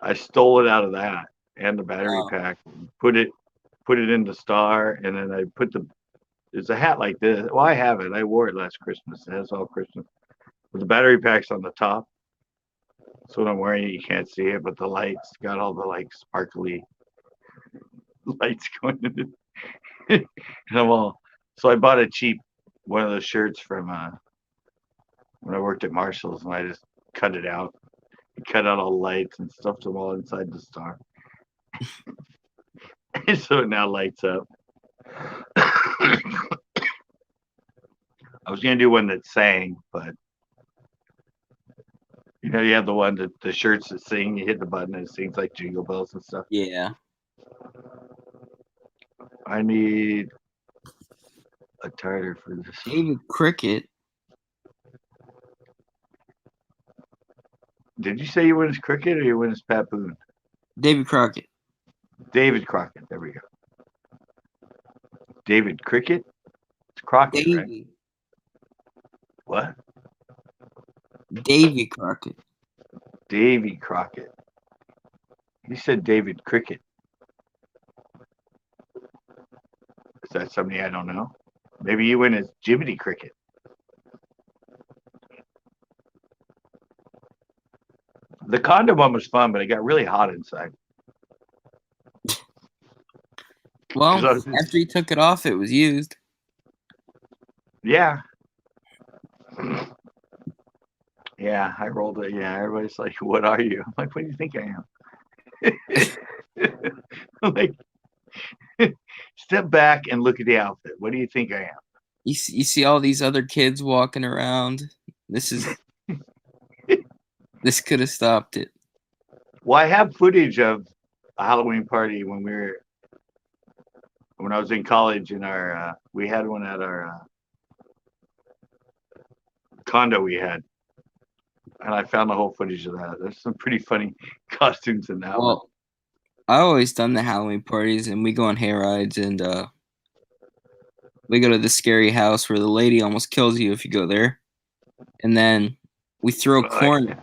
I stole it out of that and the battery Oh, pack. Put it in the star, and then I put the. It's a hat like this. Well, I have it. I wore it last Christmas. It has all Christmas. But the battery pack's on the top. So when I'm wearing it, you can't see it, but the lights got all the like sparkly lights going in it. And I'm all. So I bought a cheap one of those shirts from when I worked at Marshall's, and I just cut it out. Cut out all the lights and stuffed them all inside the star. So it now lights up. I was gonna do one that sang, but you have the one that the shirts that sing. You hit the button and it sings like Jingle Bells and stuff. yeah. I need a tartar for this. David Cricket. Did you say you win as Cricket or you win as Pat Boone? David Crockett. David Crockett. There we go. David Cricket. It's Crockett, right? Davy. What? Davy Crockett. Davy Crockett. You said David Cricket. Is that somebody I don't know? Maybe you win as Jiminy Cricket. The condo one was fun, but it got really hot inside. Well, after he took it off, it was used. Yeah. Yeah, I rolled it. Yeah, everybody's like, "What are you?" I'm like, "What do you think I am?" I'm like, step back and look at the outfit. What do you think I am? You see all these other kids walking around. This could have stopped it. Well, I have footage of a Halloween party when I was in college. In our we had one at our condo we had, and I found the whole footage of that. There's some pretty funny costumes in that one. Well, I always done the Halloween parties, and we go on hay rides, and we go to the scary house where the lady almost kills you if you go there, and then we throw corn.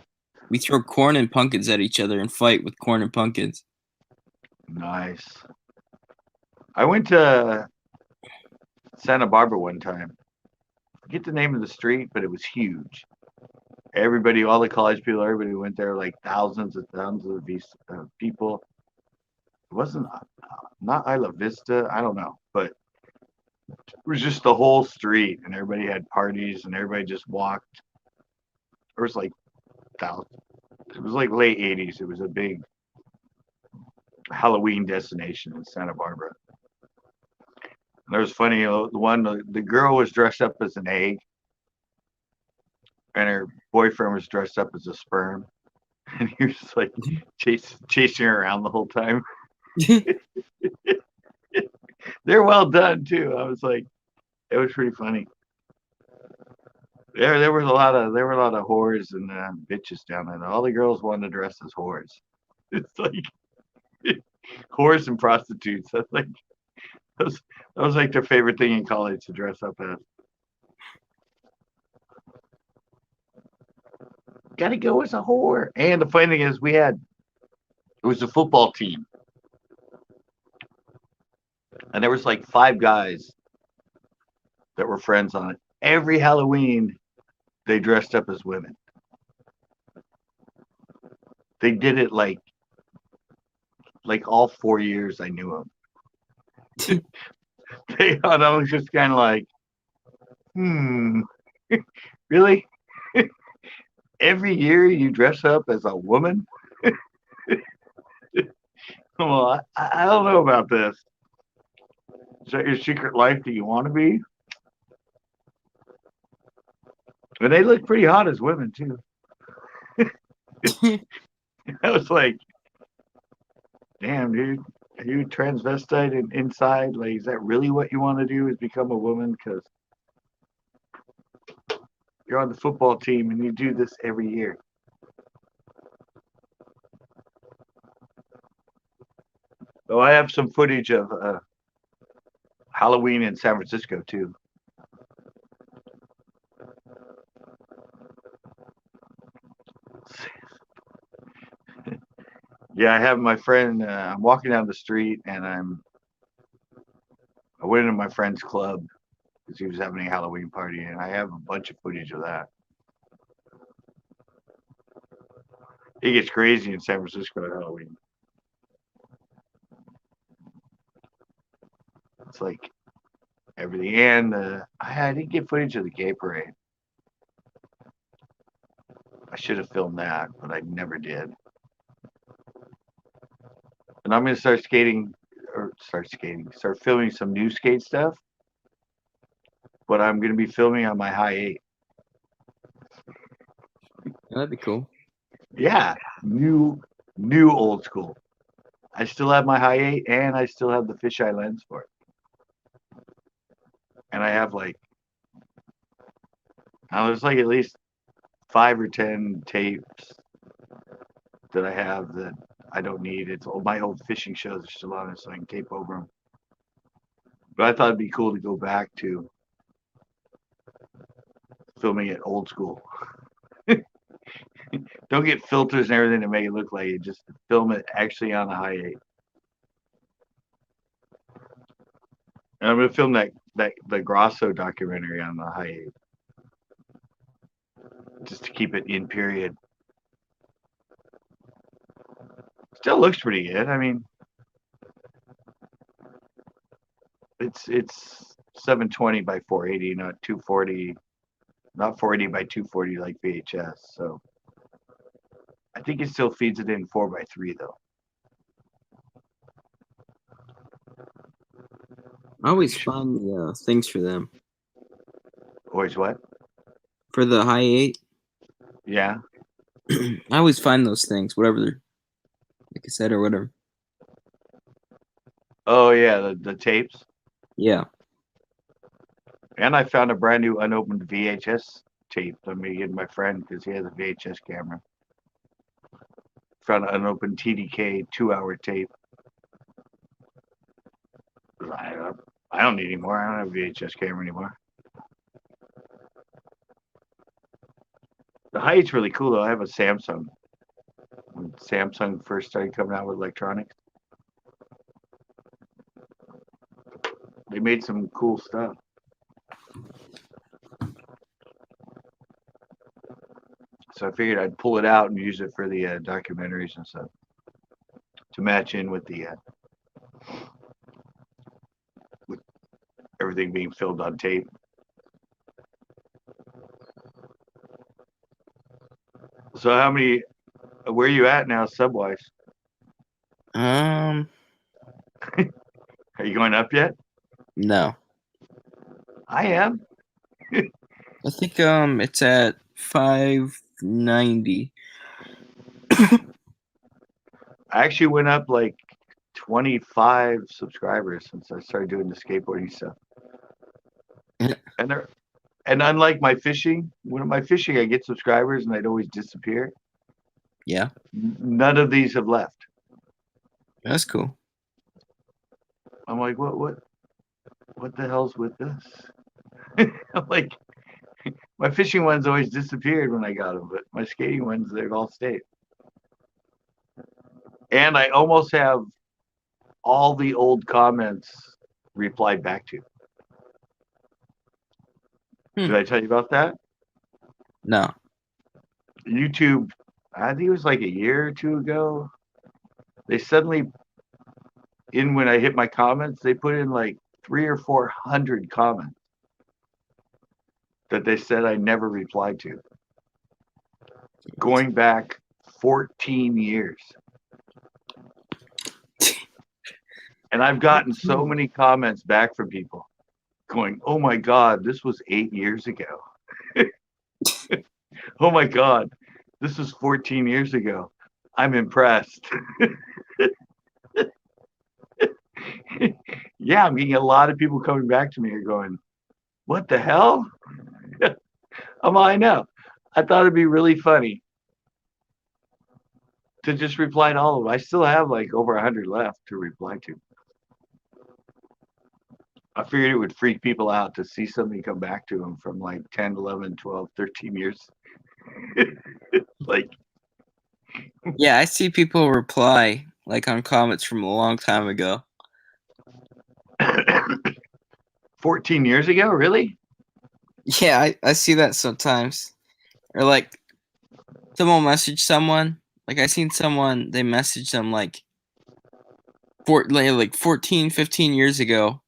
We throw corn and pumpkins at each other and fight with corn and pumpkins. Nice. I went to Santa Barbara one time. I forget the name of the street, but it was huge. Everybody, all the college people, everybody went there, like thousands of people. It wasn't not Isla Vista, I don't know, but it was just the whole street, and everybody had parties, and everybody just walked. There was like thousands. It was like late '80s. It was a big Halloween destination in Santa Barbara. And it was funny, the girl was dressed up as an egg, and her boyfriend was dressed up as a sperm, and he was just like chasing her around the whole time. They're well done too. I was like, it was pretty funny. There were a lot of whores and bitches down there. All the girls wanted to dress as whores. It's like whores and prostitutes. That's like that was like their favorite thing in college to dress up as. Gotta go as a whore. And the funny thing is, it was a football team, and there was like 5 guys that were friends on it. Every Halloween, they dressed up as women. They did it like all 4 years I knew them. I was just kind of like, really? Every year you dress up as a woman? Well, I don't know about this. Is that your secret life that you want to be? And they look pretty hot as women too. I was like, damn, dude, are you transvestite and inside? Like, is that really what you want to do? Is become a woman? Because you're on the football team and you do this every year. So I have some footage of Halloween in San Francisco too. Yeah, I have my friend. I'm walking down the street and I went into my friend's club because he was having a Halloween party, and I have a bunch of footage of that. It gets crazy in San Francisco at Halloween. It's like everything. And I didn't get footage of the gay parade. I should have filmed that, but I never did. And I'm gonna start filming some new skate stuff. But I'm gonna be filming on my high eight. That'd be cool. Yeah, new old school. I still have my high eight, and I still have the fisheye lens for it. And I have like, there's like at least 5 or 10 tapes that I have that I don't need. It's all my old fishing shows are still on it, so I can tape over them. But I thought it'd be cool to go back to filming it old school. Don't get filters and everything to make it look like it. Just film it actually on a high eight. And I'm gonna film the Grosso documentary on the high eight, just to keep it in period. Still looks pretty good. I mean, it's 720 by 480, not 240, not 480 by 240 like VHS. So I think it still feeds it in 4:3 though. I always find the things for them Always what? for the high eight. Yeah. I always find those things, whatever they're like I said or whatever. Oh yeah, the tapes. Yeah. And I found a brand new unopened VHS tape. Let me get my friend because he has a VHS camera. Found an unopened TDK 2-hour tape. I, I don't need any more. I don't have a VHS camera anymore. The height's really cool though. I have a Samsung. When Samsung first started coming out with electronics, they made some cool stuff. So I figured I'd pull it out and use it for the documentaries and stuff to match in with the with everything being filmed on tape. So where are you at now, subwise? Um. Are you going up yet? No. I am. I think it's at 590. I actually went up like 25 subscribers since I started doing the skateboarding stuff. And they're and unlike my fishing, when my fishing I get subscribers and I'd always disappear. Yeah. None of these have left. That's cool. I'm like, what the hell's with this? I'm like, my fishing ones always disappeared when I got them, but my skating ones, they've all stayed. And I almost have all the old comments replied back to. Did I tell you about that? No. YouTube, I think it was like a year or two ago. They suddenly, when I hit my comments, they put in like 300 or 400 comments that they said I never replied to. Going back 14 years. And I've gotten so many comments back from people going, "Oh my God, this was 8 years ago. Oh my God, this was 14 years ago. I'm impressed." Yeah, I'm getting a lot of people coming back to me and going, "What the hell?" I know. I thought it'd be really funny to just reply to all of them. I still have like over 100 left to reply to. I figured it would freak people out to see something come back to them from like 10, 11, 12, 13 years. Like, Yeah, I see people reply like on comments from a long time ago. 14 years ago? Really? Yeah, I see that sometimes. Or like someone message someone. Like I seen someone they messaged them like 14, 15 years ago,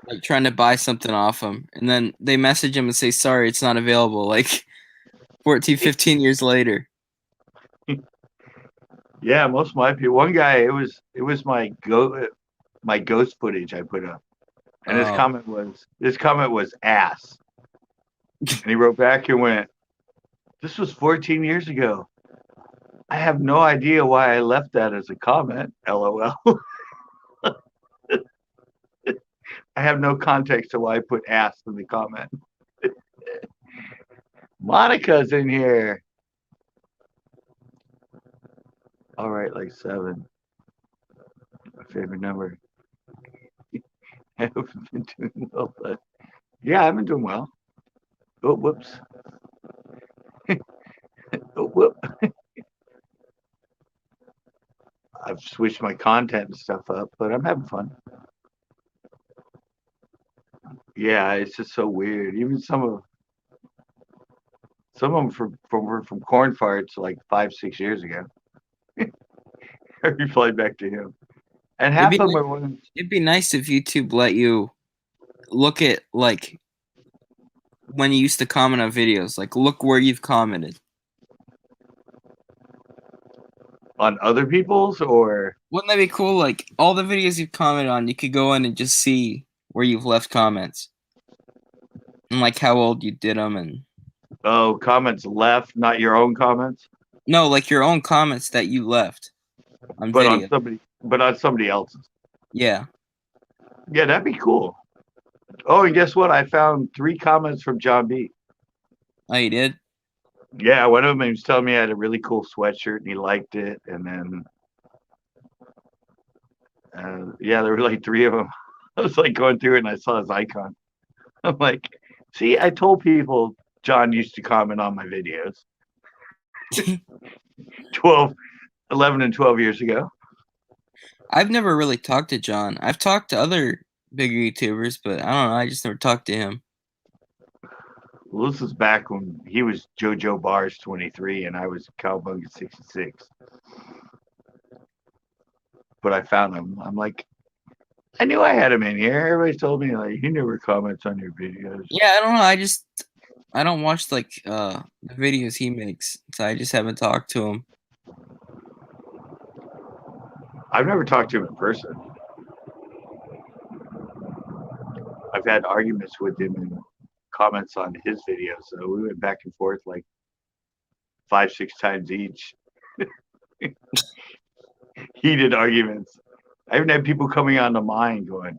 like trying to buy something off them, and then they message them and say sorry, it's not available. Like 14, 15 years later. Yeah, most of my people. One guy, it was my ghost footage I put up, and his Oh, comment was ass, and he wrote back and went, "This was 14 years ago. I have no idea why I left that as a comment. LOL. I have no context to why I put ass in the comment." Monica's in here. All right, like 7. My favorite number. I haven't been doing well, but yeah, I've been doing well. Oh, whoops. Oh, whoop. I've switched my content and stuff up, but I'm having fun. Yeah, it's just so weird. Even some of them from corn farts like 5, 6 years ago. I replied back to him, and it'd half be of them are ones it'd be nice if YouTube let you look at like when you used to comment on videos. Like look where you've commented. on other people's or Wouldn't that be cool? Like all the videos you've commented on, you could go in and just see where you've left comments and like how old you did them, and comments left, not your own comments, no, like your own comments that you left on but on video. somebody else's. Yeah. Yeah, that'd be cool. Oh, and guess what? I found 3 comments from John B. Oh, you did? Yeah, one of them he was telling me I had a really cool sweatshirt and he liked it, and then yeah, there were like 3 of them. I was like going through it and I saw his icon. I'm like, see, I told people John used to comment on my videos 12, 11 and 12 years ago. I've never really talked to John. I've talked to other bigger YouTubers, but I don't know. I just never talked to him. Well, this was back when he was JoJo Bars 23 and I was Cowbunga 66. But I found him. I'm like, I knew I had him in here. Everybody told me like he never comments on your videos. Yeah, I don't know. I don't watch like the videos he makes, so I just haven't talked to him. I've never talked to him in person. I've had arguments with him and comments on his videos. So we went back and forth like 5, 6 times each. Heated arguments. I even had people coming onto mine going,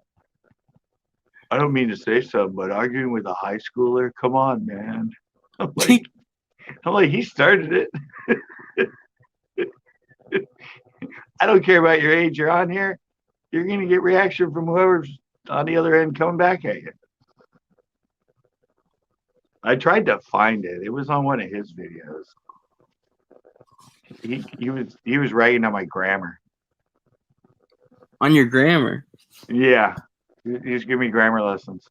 I don't mean to say so, but arguing with a high schooler, come on, man. I'm like, he started it. I don't care about your age. You're on here. You're gonna get reaction from whoever's on the other end coming back at you. I tried to find it. It was on one of his videos. He was writing on my grammar. On your grammar. Yeah, he was giving me grammar lessons.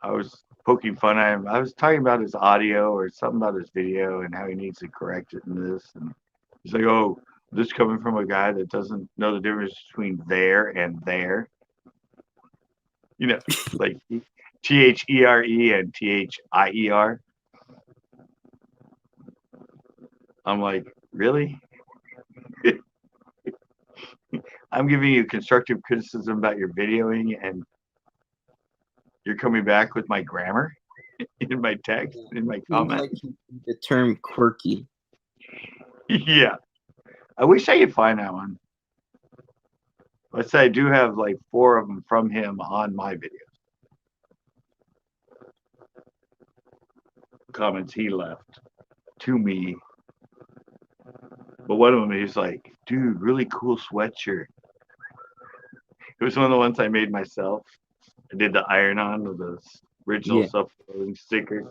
I was poking fun at him. I was talking about his audio or something about his video and how he needs to correct it in this. And he's like, "Oh, this coming from a guy that doesn't know the difference between there and there." You know, like THERE and THIER. I'm like, really? I'm giving you constructive criticism about your videoing, and you're coming back with my grammar in my text, in my Seems comment. like the term quirky. Yeah. I wish I could find that one. Let's say I do have like 4 of them from him on my videos. Comments he left to me. But one of them, he's like, dude, really cool sweatshirt. It was one of the ones I made myself. I did the iron on with those original Yeah. self-loading stickers.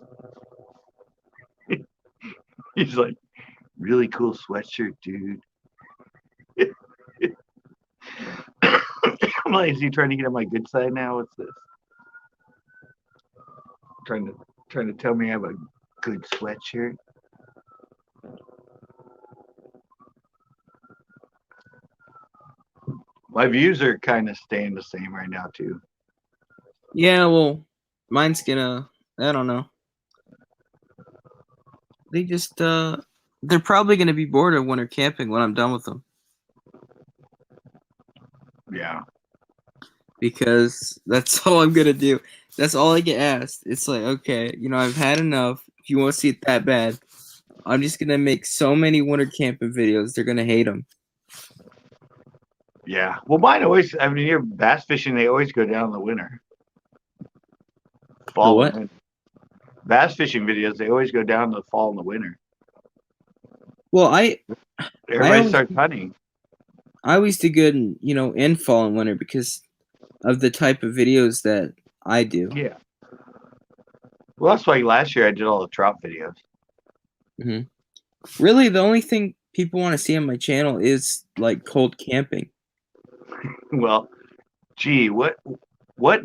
He's like, really cool sweatshirt, dude. I'm like, is he trying to get on my good side now? What's this? Trying to tell me I have a good sweatshirt? My views are kind of staying the same right now too. Yeah, well, mine's gonna. I don't know. They just they're probably gonna be bored of winter camping when I'm done with them. Yeah. Because that's all I'm gonna do. That's all I get asked. It's like, okay, I've had enough. If you want to see it that bad, I'm just gonna make so many winter camping videos. They're gonna hate them. Yeah. Well, mine always, I mean, you're bass fishing, they always go down in the winter. The Fall what? and winter. Bass fishing videos, they always go down in the fall and the winter. Well, I Everybody always starts hunting. I always do good in fall and winter because of the type of videos that I do. Yeah. Well, that's why last year I did all the trout videos. hmm Really, the only thing people want to see on my channel is like cold camping. Well, gee, what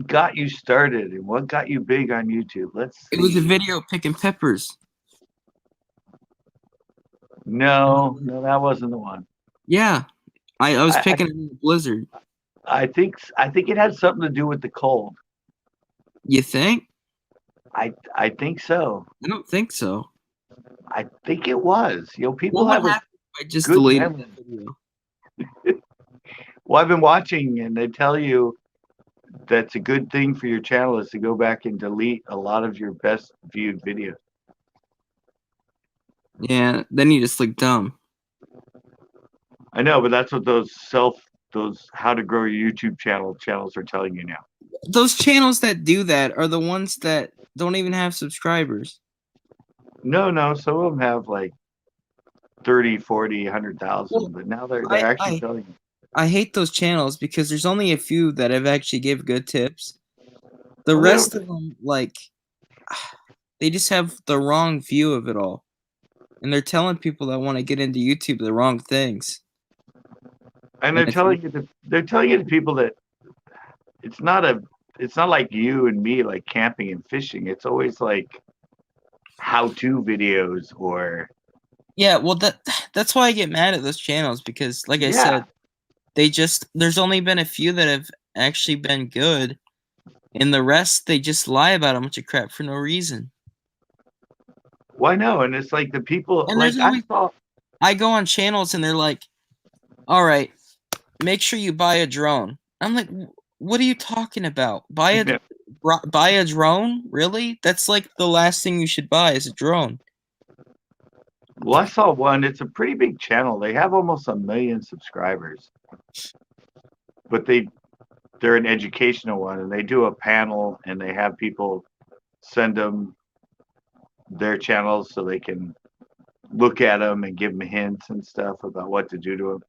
got you started and what got you big on YouTube? Let's It was a see. video picking peppers. No, that wasn't the one. Yeah, I was I, picking it in the blizzard. I think it had something to do with the cold. You think? I think so. I don't think so. I think it was. What People would have a happen if I just good deleted memory. that video? Well, I've been watching, and they tell you that's a good thing for your channel is to go back and delete a lot of your best viewed videos. Yeah, then you just look dumb. I know, but that's what those how to grow your YouTube channels are telling you now. Those channels that do that are the ones that don't even have subscribers. No, some of them have like 30, 40, 100,000, Well, but now they're I, actually I telling you. I hate those channels because there's only a few that have actually give good tips. The Well, they rest don't, of them, like, they just have the wrong view of it all, and they're telling people that want to get into YouTube the wrong things. and And it's they're telling you to people that it's not a it's not like you and me like camping and fishing. It's always like how-to videos or yeah, well that's why I get mad at those channels because, like I yeah. said, there's only been a few that have actually been good, and the rest they just lie about a bunch of crap for no reason. Why no? And it's like the people And like there's I always saw. I go on channels and they're like, "All right, make sure you buy a drone." I'm like, "What are you talking about? Buy a drone? Really? That's like the last thing you should buy is a drone." Well, I saw one. It's a pretty big channel. They have almost 1 million subscribers, but they're an educational one, and they do a panel, and they have people send them their channels so they can look at them and give them hints and stuff about what to do to them.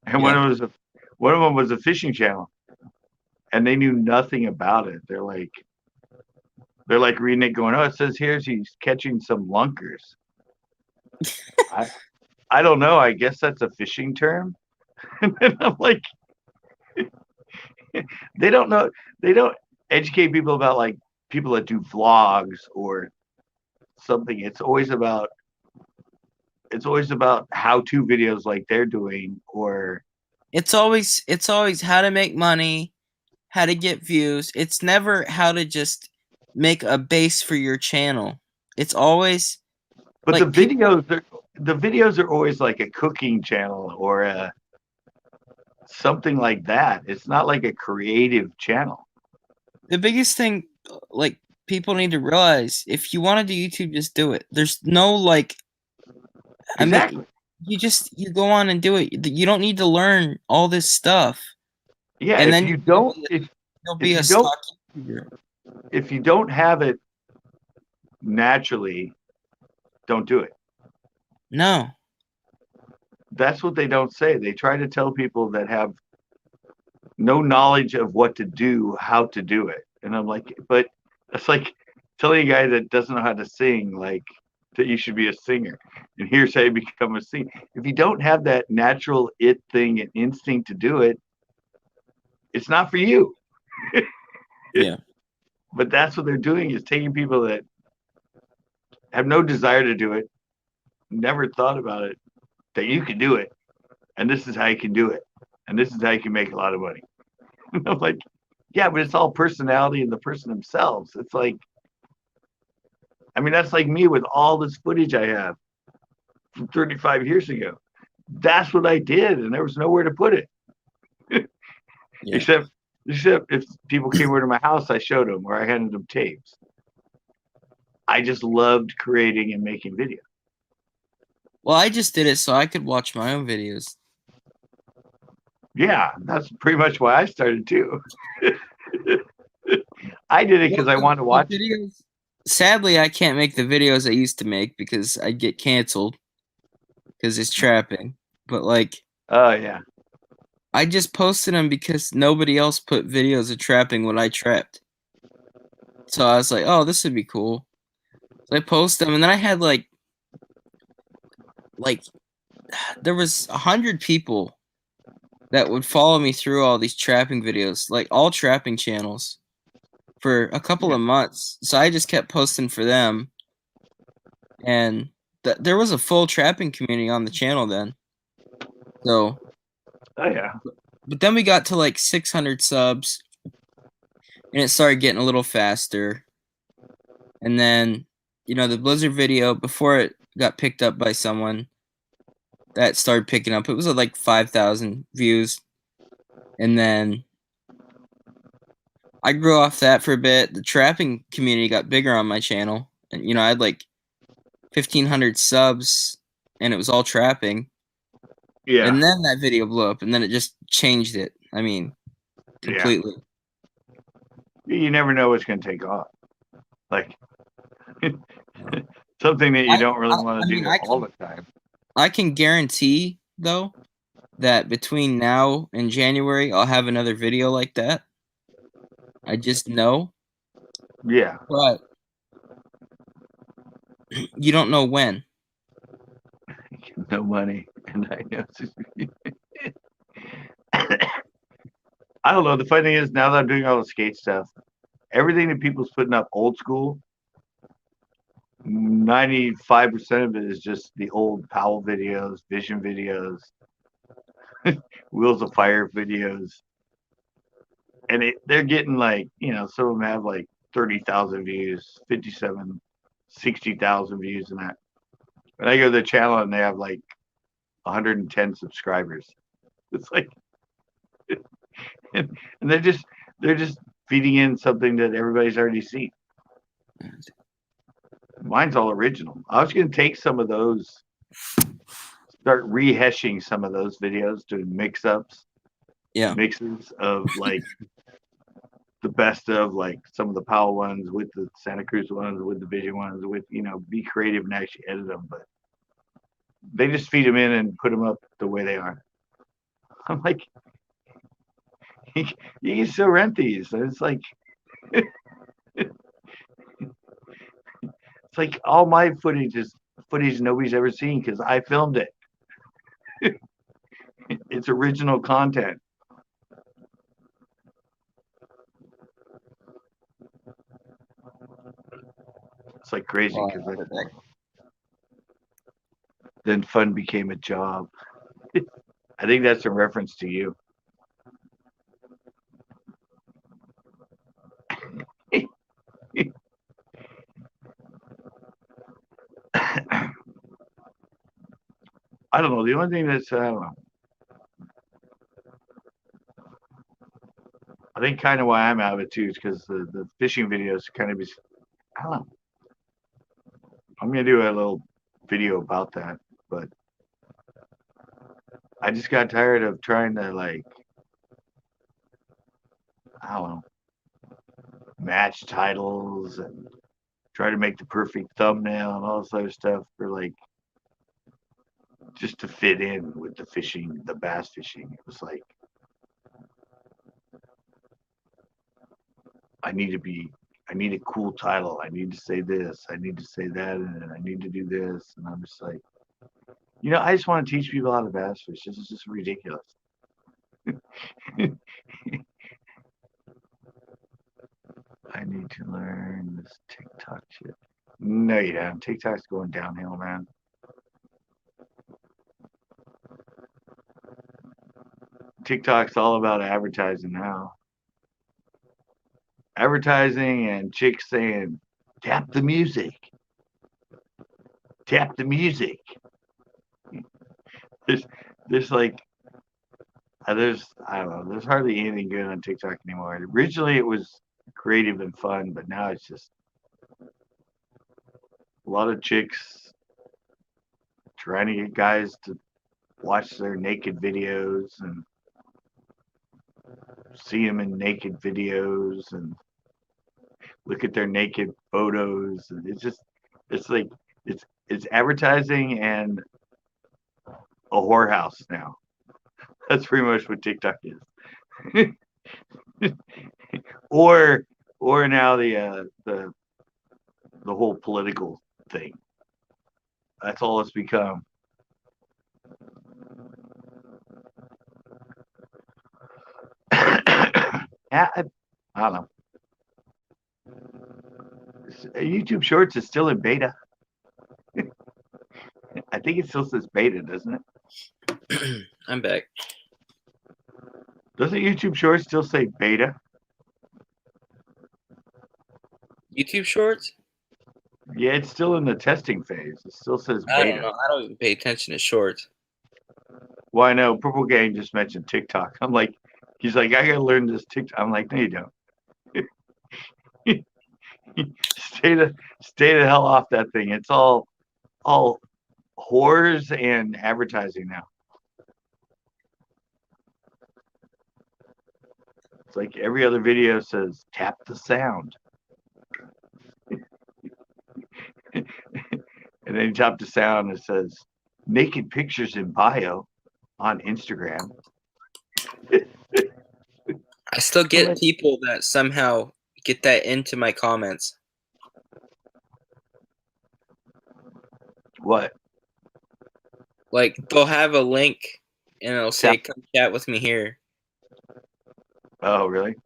And Yeah. one of them was a fishing channel, and they knew nothing about it. They're like reading it, going, "Oh, it says here he's catching some lunkers." I I don't know. I guess that's a fishing term. And then I'm like, they don't know. They don't educate people about like people that do vlogs or something. It's always about how-to videos like they're doing or It's always how to make money, how to get views. It's never how to just make a base for your channel. It's always but the like people videos are the videos are always like a cooking channel or something like that. It's not like a creative channel. The biggest thing, like people need to realize, if you want to do YouTube, just do it. There's no like, I mean, Exactly. you go on and do it. You don't need to learn all this stuff, Yeah. and If then you don't, you'll be if a you don't, stock YouTuber. if you don't have it naturally, don't do it. No, That's what they don't say. They try to tell people that have no knowledge of what to do, how to do it. And I'm like, but it's like telling a guy that doesn't know how to sing, like that you should be a singer. And here's how you become a singer. If you don't have that natural it thing and instinct to do it, it's not for you. yeah, But that's what they're doing is taking people that have no desire to do it, never thought about it, that you can do it, and this is how you can do it, and this is how you can make a lot of money. I'm like, yeah, but it's all personality and the person themselves. It's like, I mean, that's like me with all this footage I have from 35 years ago. That's what I did, and there was nowhere to put it, yeah. except except if people came over to my house, I showed them or I handed them tapes. I just loved creating and making videos. Well, I just did it so I could watch my own videos. Yeah, that's pretty much why I started too. I did it Well, because I wanted to the watch. videos. Sadly, I can't make the videos I used to make because I'd get canceled because it's trapping. But like, Oh yeah, I just posted them because nobody else put videos of trapping when I trapped. So I was like, oh, this would be cool. So I post them, and then I had like there was 100 people that would follow me through all these trapping videos, like all trapping channels, for a couple yeah, of months. So I just kept posting for them, and there was a full trapping community on the channel then. So, oh yeah, but then we got to like 600 subs, and it started getting a little faster. And then, the Blizzard video, before it got picked up by someone, that started picking up. It was at like 5,000 views. And then I grew off that for a bit. The trapping community got bigger on my channel. And, I had like 1,500 subs, and it was all trapping. yeah, And then that video blew up, and then it just changed it. I mean, yeah. completely. You never know what's going to take off. Like Yeah. something that you don't really want I to mean, do all the time. I can guarantee though that between now and January, I'll have another video like that. I just know, Yeah, but you don't know when. no money, and I know. I don't know. The funny thing is, now that I'm doing all the skate stuff, everything that people's putting up old school, 95% of it is just the old Powell videos, Vision videos, Wheels of Fire videos, and they're getting like, some of them have like 30,000 views, 57, 60,000 views, and that. But I go to the channel and they have like 110 subscribers. It's like, and they're just feeding in something that everybody's already seen. Mine's all original. I was going to take some of those, start rehashing some of those videos, doing mix-ups, Yeah, mixes of like the best of like some of the Powell ones with the Santa Cruz ones, with the Vision ones, with be creative and actually edit them. But they just feed them in and put them up the way they are. I'm like, you can still rent these. And it's like all my footage is footage nobody's ever seen because I filmed it. It's original content. It's like crazy well, because then fun became a job. I think that's a reference to you. I don't know. The only thing that's I don't know. think kind of why I'm out of it too is because the fishing videos kind of is, I don't know. I'm gonna do a little video about that, but I just got tired of trying to like, I don't know, match titles and try to make the perfect thumbnail and all this other stuff for like just to fit in with the fishing, the bass fishing. It was like I need to be, I need a cool title. I need to say this. I need to say that, and I need to do this. And I'm just like, I just want to teach people how to bass fish. This is just ridiculous. I need to learn this TikTok shit. No, you don't. TikTok's going downhill, man. TikTok's all about advertising now. Advertising and chicks saying, tap the music. Tap the music. There's, there's like, I don't know, there's hardly anything good on TikTok anymore. Originally it was creative and fun, but now it's just a lot of chicks trying to get guys to watch their naked videos and see them in naked videos and look at their naked photos. And it's like, it's advertising and a whorehouse now. That's pretty much what TikTok is. or now the whole political thing. That's all it's become. Yeah, I don't know. YouTube Shorts is still in beta. I think it still says beta, doesn't it? I'm back. Doesn't YouTube Shorts still say beta? YouTube Shorts? Yeah, it's still in the testing phase. It still says I don't beta. know. I don't even pay attention to Shorts. Well, I know Purple Gang just mentioned TikTok. I'm like, he's like, I gotta learn this TikTok. I'm like, no, you don't. stay the hell off that thing. It's all whores and advertising now. It's like every other video says tap the sound. And then you tap the sound and it says naked pictures in bio on Instagram. I still get people that somehow get that into my comments. What? Like they'll have a link and it'll say, "Come chat with me here." Oh, really?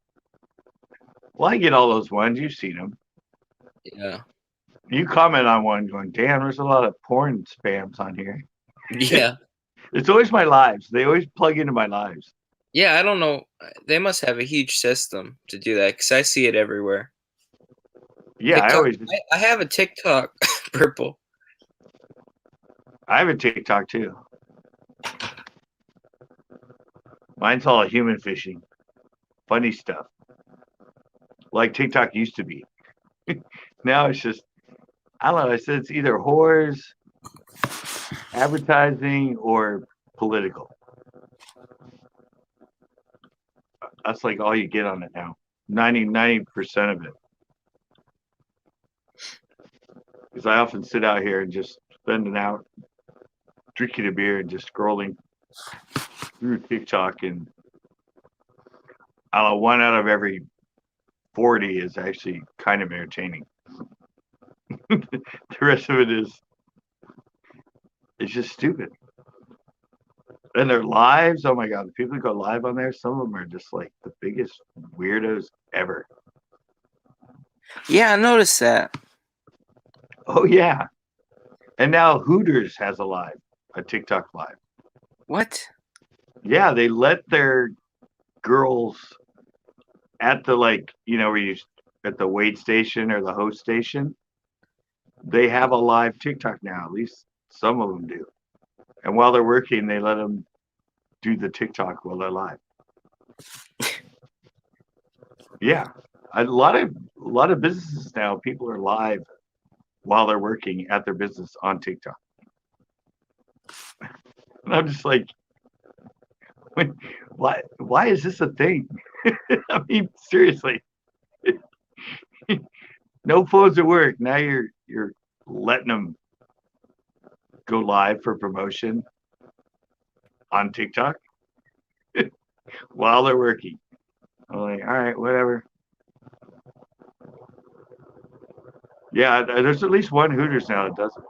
Well, I get all those ones. You've seen them. Yeah. You comment on one going, damn, there's a lot of porn spams on here. Yeah. It's always my lives. They always plug into my lives. Yeah, I don't know. They must have a huge system to do that because I see it everywhere. Yeah, TikTok, I have a TikTok, Purple. I have a TikTok too. Mine's all human fishing. Funny stuff. Like TikTok used to be. Now it's just, I don't know. I said it's either whores, advertising, or political. That's like all you get on it now. 90% of it. Because I often sit out here and just spend an hour drinking a beer and just scrolling through TikTok, and I don't know, one out of every 40 is actually kind of entertaining. The rest of it is, it's just stupid. And their lives, oh my god, the people who go live on there, some of them are just like the biggest weirdos ever. Yeah, I noticed that. Oh yeah. And now Hooters has a TikTok live. What? Yeah, they let their girls at the, like, where you at the wait station or the host station, they have a live TikTok now. At least some of them do. And while they're working, they let them do the TikTok while they're live. Yeah, a lot of businesses now, people are live while they're working at their business on TikTok. And I'm just like, why is this a thing? I mean, seriously, no phones at work. Now you're letting them go live for promotion on TikTok while they're working. I'm like, all right, whatever. Yeah, there's at least one Hooters now that does it,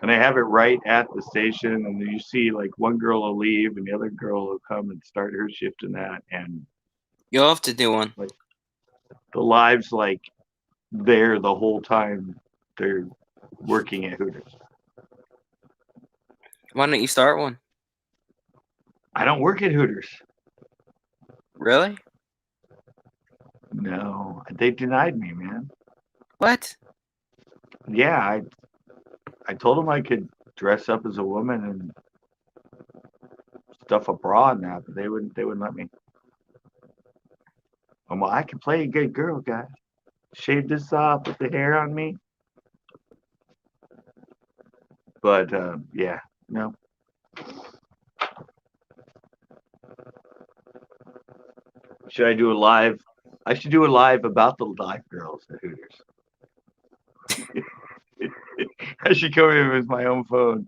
and they have it right at the station. And you see, like, one girl will leave, and the other girl will come and start her shift in that, and You'll have to do one. like the lives like there the whole time they're working at Hooters. Why don't you start one? I don't work at Hooters. Really? No, they denied me, man. What? Yeah, I told them I could dress up as a woman and stuff a bra and that, but they wouldn't let me. I'm like, I can play a good girl, guys. Shave this off, put the hair on me. But yeah, no. Should I do a live? I should do a live about the live girls at Hooters. I should come in with my own phone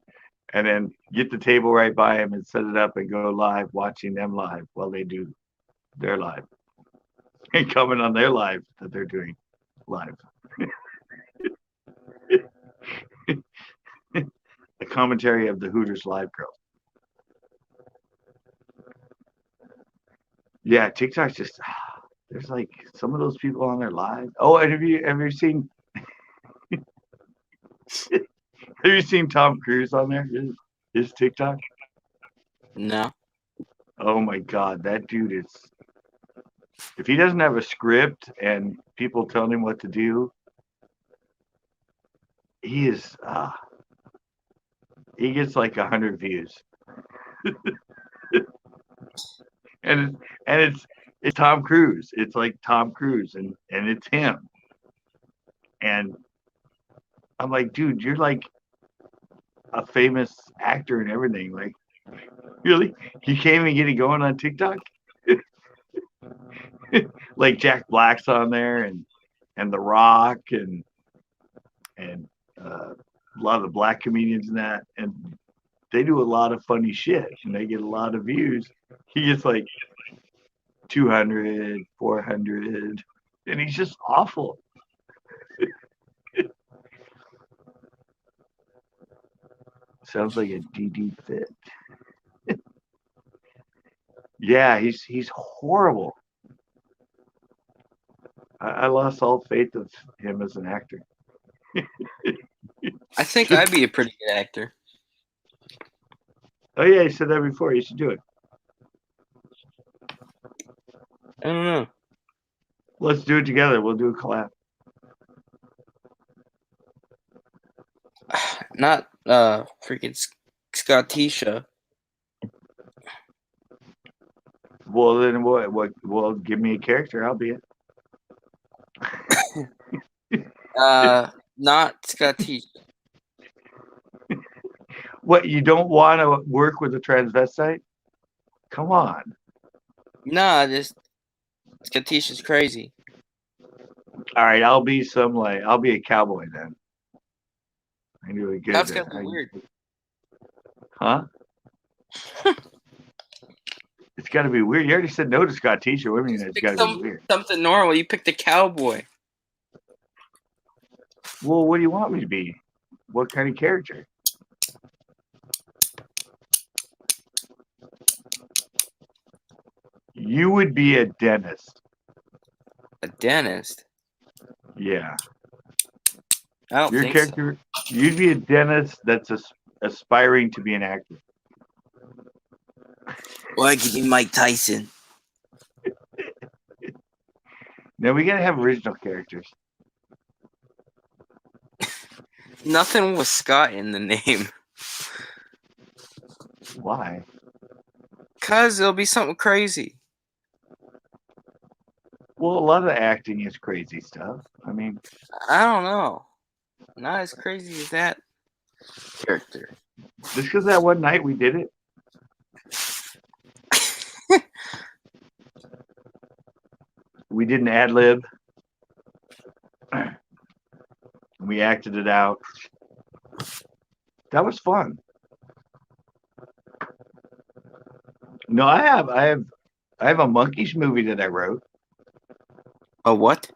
and then get the table right by them and set it up and go live, watching them live while they do their live and comment on their live that they're doing live. The commentary of the Hooters live girls. Yeah, TikTok's just there's like some of those people on their live. Oh, and have you seen Tom Cruise on there? His TikTok? No. Oh my God, that dude is. If he doesn't have a script and people telling him what to do, he is. He gets like 100 views, and it's Tom Cruise. It's like Tom Cruise, and it's him. And I'm like, dude, you're like a famous actor and everything. Like, really? You can't even get it going on TikTok? Like Jack Black's on there, and The Rock, and a lot of the black comedians in that, and they do a lot of funny shit, and they get a lot of views. He gets like 200, 400, and he's just awful. Sounds like a DD fit. Yeah, he's horrible. I lost all faith of him as an actor. I think I'd be a pretty good actor. Oh yeah, you said that before. You should do it. I don't know. Let's do it together. We'll do a collab. Not freaking Scottisha. Well, then what? Well, give me a character. I'll be it. Not Scottisha. What? You don't want to work with a transvestite? Come on. Nah, just Scottisha's crazy. All right, I'll be a cowboy then. I do a good. That's gonna be weird. Huh? It's got to be weird. You already said no to Scott T-shirt. What do you mean it's got to be weird? Something normal. You picked a cowboy. Well, what do you want me to be? What kind of character? You would be a dentist. A dentist? Yeah. I don't Your think character, you'd be a dentist that's aspiring to be an actor. Well, I could be Mike Tyson. Now we gotta have original characters. Nothing with Scott in the name. Why? Cause it'll be something crazy. Well, a lot of acting is crazy stuff. I mean, I don't know. Not as crazy as that character. just because that one night we did it, we did an ad lib, we acted it out. That was fun. No, I have a monkeys movie that I wrote. A what?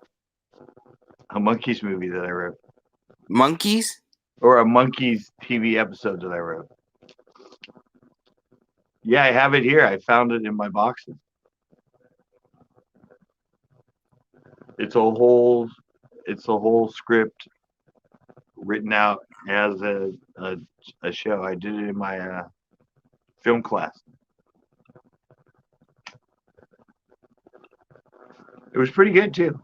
A monkeys movie that I wrote, Monkeys? or a monkeys TV episode that I wrote. Yeah, I have it here. I found it in my boxes. It's a whole, it's a whole script written out as a show. I did it in my film class. It was pretty good too.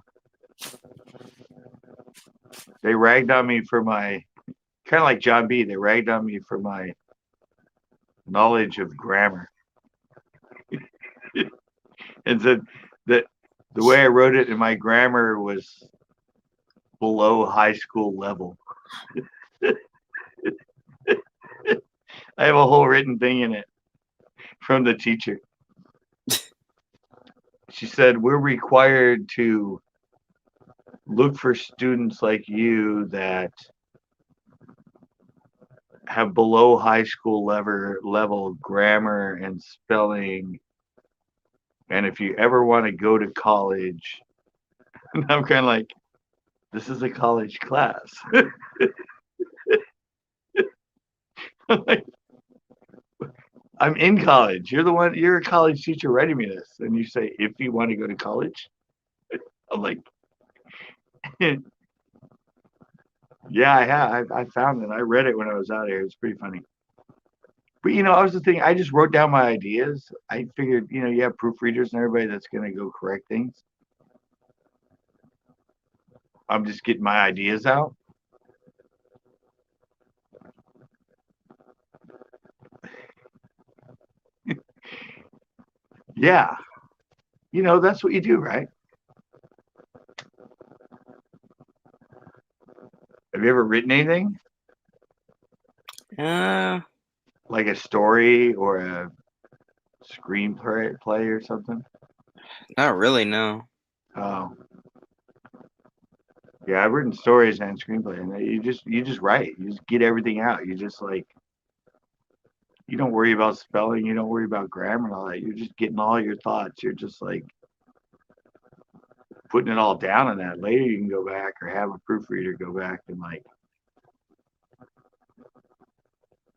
They ragged on me for my kind of like John B. They ragged on me for my knowledge of grammar and said that the way I wrote it in my grammar was below high school level. I have a whole written thing in it from the teacher. She said, we're required to look for students like you that have below high school level grammar and spelling. And if you ever want to go to college, and I'm kind of like, this is a college class. I'm in college. You're a college teacher writing me this. And you say, if you want to go to college, I'm like, yeah, I have. I found it. I read it when I was out here. It's pretty funny. But I was the thing. I just wrote down my ideas. I figured, you have proofreaders and everybody that's going to go correct things. I'm just getting my ideas out. Yeah, that's what you do, right? Have you ever written anything Uh, like a story or a screenplay or something? not really, no. Oh, yeah, I've written stories and screenplay, and you just write. You just get everything out. You just like you don't worry about spelling. You don't worry about grammar and all that. You're just getting all your thoughts. You're just like putting it all down in that. Later, you can go back or have a proofreader go back and like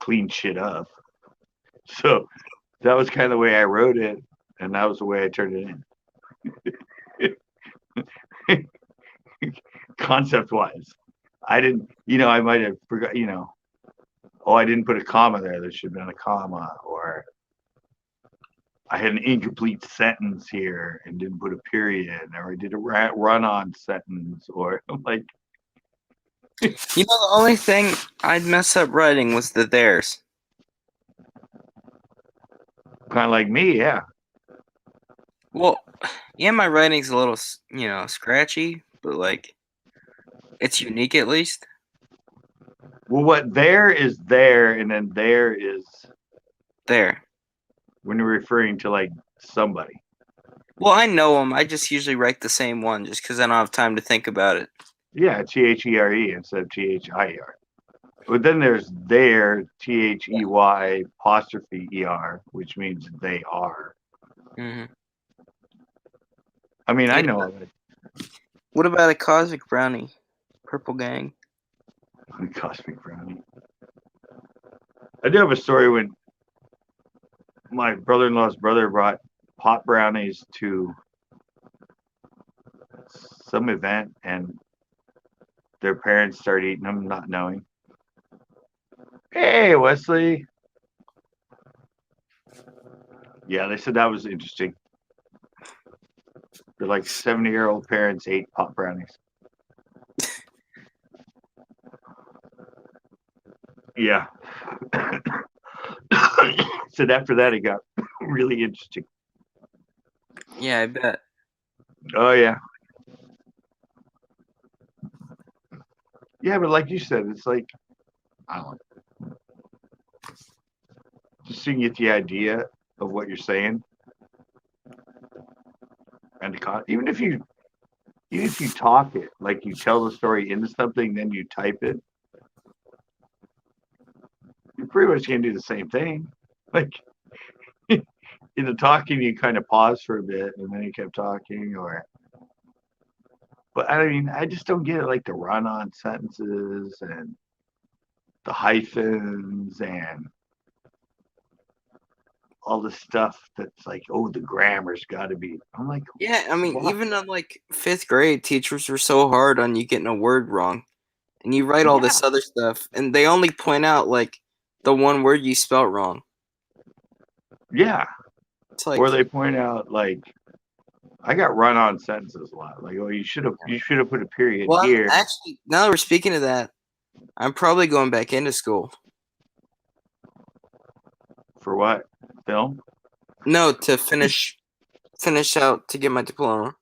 clean shit up. So that was kind of the way I wrote it, and that was the way I turned it in. Concept wise, I didn't. I might have forgot. Oh, I didn't put a comma there. There should have been a comma, or I had an incomplete sentence here and didn't put a period, or I did a run-on sentence, or I'm like, The only thing I'd mess up writing was the theirs. kind of like me, yeah. Well, yeah, my writing's a little, scratchy, but like, it's unique at least. Well, what there is there, and then there is There. when you're referring to like somebody. Well, I know them. I just usually write the same one just because I don't have time to think about it. Yeah, THERE instead of THIER. But then there's there, THEY apostrophe ER, which means they are. Mm-hmm. I mean, I Yeah. know of it. What about a cosmic brownie? Purple gang. Cosmic brownie. I do have a story when my brother-in-law's brother brought pot brownies to some event, and their parents started eating them, not knowing. Hey, Wesley. Yeah, they said that was interesting. They're like 70-year-old parents ate pot brownies. Yeah. Said after that, it got really interesting. Yeah, I bet. Oh yeah, yeah. But like you said, it's like I don't know, just so you get the idea of what you're saying, and even if you talk it, like you tell the story into something, then you type it, you're pretty much gonna do the same thing. Like in the talking, you kind of pause for a bit, and then you kept talking, or. But I mean, I just don't get it, like the run-on sentences and the hyphens and all the stuff that's like, oh, the grammar's got to be. I'm like, Yeah, I mean, what? even in like fifth grade, teachers were so hard on you getting a word wrong, and you write all Yeah, this other stuff, and they only point out like the one word you spelt wrong. yeah. It's Or like, they point out like I got run-on sentences a lot. Like, oh, you should have put a period well, I'm here actually now that we're speaking of that, I'm probably going back into school. for what film. No, to finish out to get my diploma.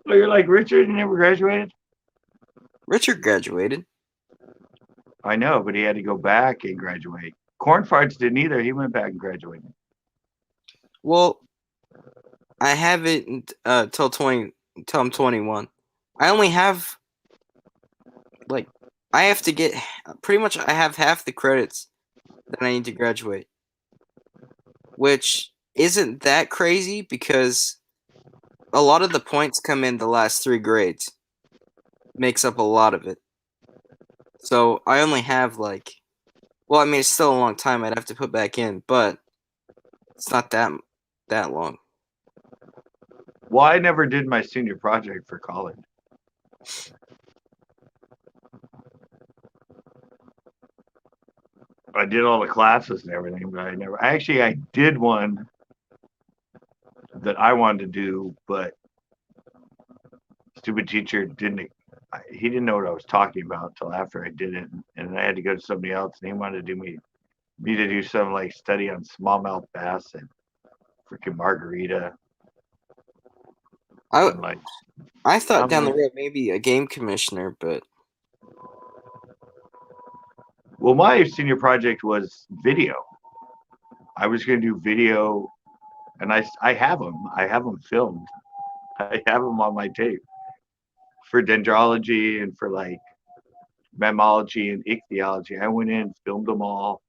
Oh, you're like Richard. You never graduated. Richard graduated. I know, but he had to go back and graduate. Corn farts didn't either. He went back and graduated. Well, I have it till 20 till I'm 21. I only have like I have to get pretty much I have half the credits that I need to graduate, which isn't that crazy because a lot of the points come in the last 3 grades. Makes up a lot of it. So I only have like well, I mean it's still a long time I'd have to put back in, but it's not that long. Well, I never did my senior project for college. I did all the classes and everything, but I never. Actually, I did one that I wanted to do, but stupid teacher didn't. He didn't know what I was talking about until after I did it, and I had to go to somebody else, and he wanted to do me to do some like study on smallmouth bass and freaking margarita, I and like I thought I'm down the like, road maybe a game commissioner, but well, my senior project was video. I was going to do video, and I have them. I have them filmed. I have them on my tape for dendrology and for like mammalogy and ichthyology. I went in, filmed them all,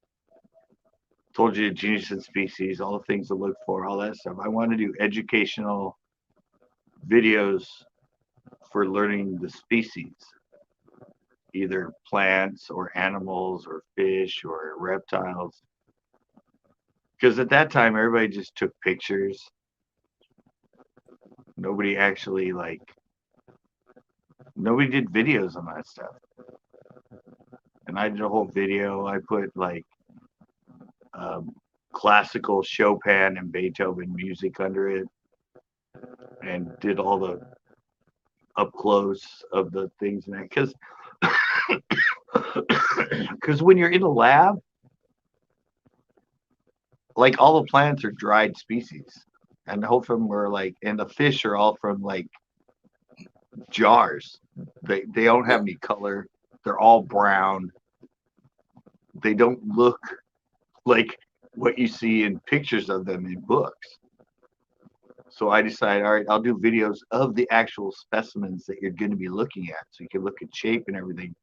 told you genus and species, all the things to look for, all that stuff. I want to do educational videos for learning the species, either plants or animals or fish or reptiles. Because at that time, everybody just took pictures. Nobody actually nobody did videos on that stuff. And I did a whole video. I put like um, classical Chopin and Beethoven music under it, and did all the up close of the things in that. Because when you're in a lab, like all the plants are dried species, and the whole from were like, and the fish are all from like jars. They don't yeah. have any color. They're all brown. They don't look like what you see in pictures of them in books. So I decided, all right, I'll do videos of the actual specimens that you're going to be looking at, so you can look at shape and everything,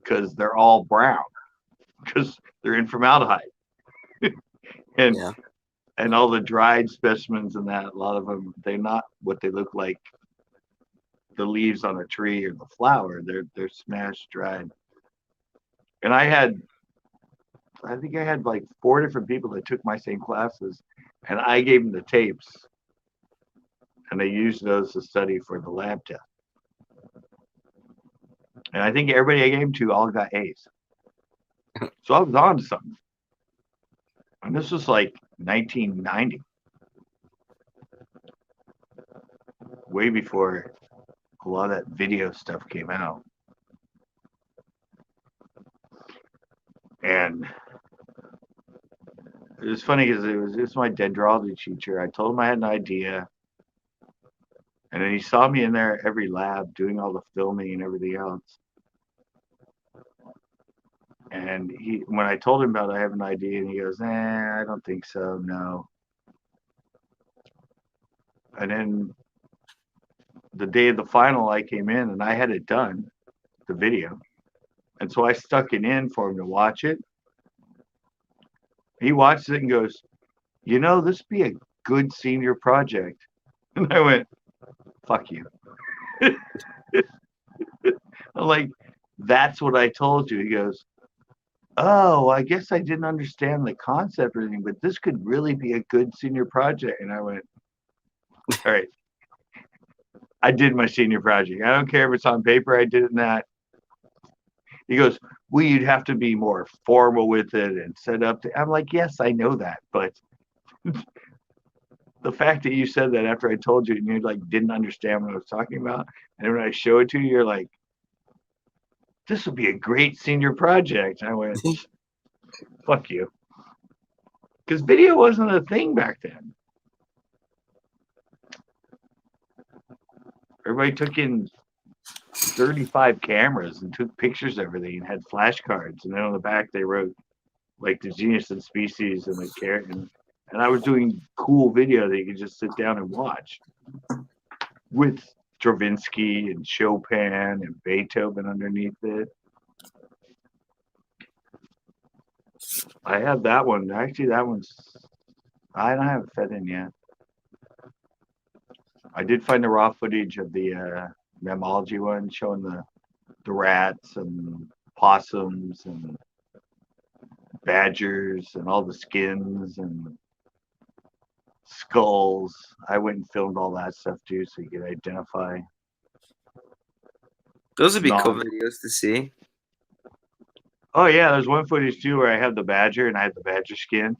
because they're all brown, because they're in formaldehyde, and Yeah. all the dried specimens and that, a lot of them, they're not what they look like, the leaves on a tree or the flower. They're smashed dried. And I think I had like 4 different people that took my same classes, and I gave them the tapes, and they used those to study for the lab test. And I think everybody I gave them to all got A's. So I was on to something. And this was like 1990, way before a lot of that video stuff came out. And it was funny because it was my dendrology teacher. I told him I had an idea, And then he saw me in there at every lab doing all the filming and everything else. And when I told him about it, I have an idea, and he goes, I don't think so, no. And then the day of the final, I came in and I had it done, the video. And so I stuck it in for him to watch it. He watched it and goes, this would be a good senior project. And I went, fuck you. I'm like, that's what I told you. He goes, oh, I guess I didn't understand the concept or anything, but this could really be a good senior project. And I went, all right, I did my senior project. I don't care if it's on paper, I did it in that. He goes, well, you'd have to be more formal with it and set up. I'm like, yes, I know that. But the fact that you said that after I told you and you like didn't understand what I was talking about, and when I show it to you, you're like, this would be a great senior project. And I went, fuck you. Because video wasn't a thing back then. Everybody took in 35 cameras and took pictures of everything and had flashcards. And then on the back, they wrote like the genus and species and the carrot. And I was doing cool video that you could just sit down and watch with Stravinsky and Chopin and Beethoven underneath it. I have that one. Actually, that one's, I don't have it fed in yet. I did find the raw footage of the mammalogy one showing the rats and possums and badgers and all the skins and skulls. I went and filmed all that stuff too, so you could identify. Those would be cool videos to see. Oh yeah, there's one footage too where I have the badger and I have the badger skin,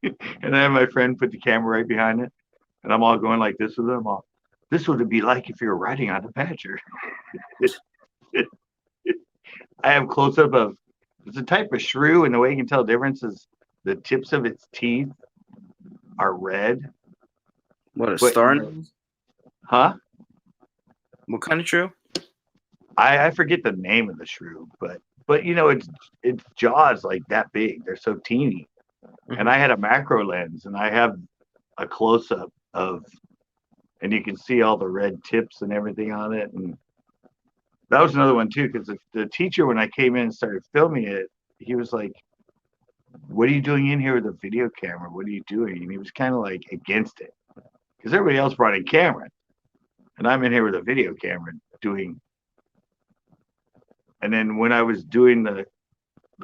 and I have my friend put the camera right behind it, and I'm all going like this with them. This would be like if you were riding on a badger. I have close up of it's a type of shrew, and the way you can tell the difference is the tips of its teeth are red. What, a star nose? Huh? What kind of shrew? I forget the name of the shrew, but its jaws like that big. They're so teeny. Mm-hmm. And I had a macro lens, and I have a close up of, and you can see all the red tips and everything on it. And that was another one too, because the teacher, when I came in and started filming it, he was like, what are you doing in here with a video camera? What are you doing? And he was kind of like against it, because everybody else brought in camera, and I'm in here with a video camera doing. And then when I was doing the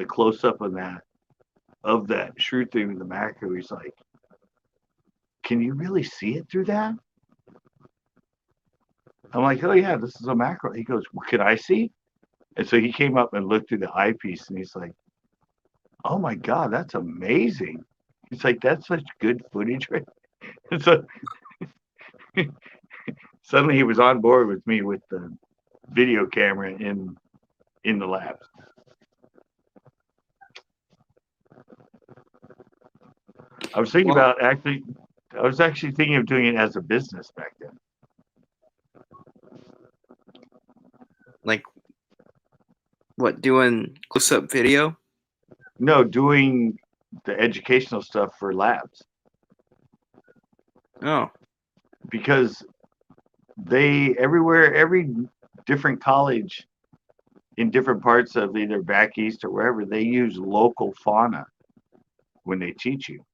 close up of that shrew thing with the macro, he's like, can you really see it through that? I'm like, oh yeah, this is a macro. He goes, well, can I see? And so he came up and looked through the eyepiece, and he's like, oh my God, that's amazing. He's like, that's such good footage, right? And so suddenly he was on board with me with the video camera in the labs. I was actually thinking of doing it as a business back then. Like what, doing close-up video? No, doing the educational stuff for labs. Oh. Because every different college in different parts of either back east or wherever, they use local fauna when they teach you.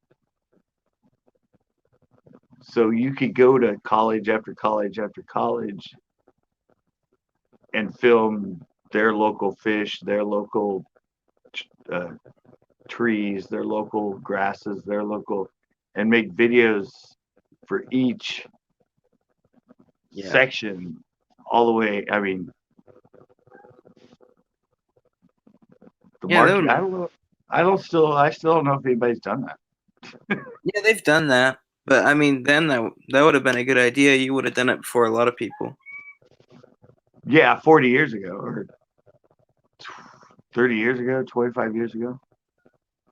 So you could go to college after college after college and film their local fish, their local trees, their local grasses, and make videos for each section all the way. I mean, the market, I don't know. I still don't know if anybody's done that. Yeah, they've done that. But I mean, then that would have been a good idea. You would have done it before a lot of people. Yeah, 40 years ago, or 30 years ago, 25 years ago.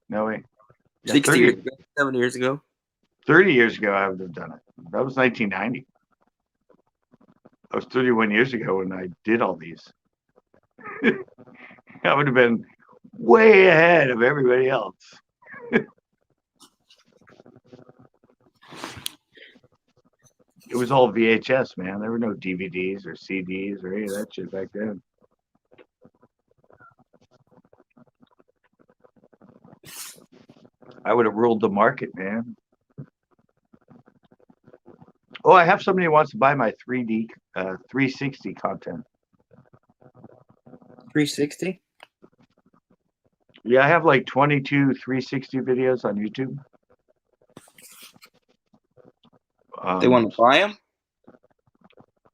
No, wait. Yeah, 60 years ago, 7 years ago. 30 years ago, I would have done it. That was 1990. I was 31 years ago when I did all these. I would have been way ahead of everybody else. It was all VHS, man. There were no DVDs or CDs or any of that shit back then. I would have ruled the market, man. Oh, I have somebody who wants to buy my 360 content. 360? Yeah, I have like 22 360 videos on YouTube. They want to buy them?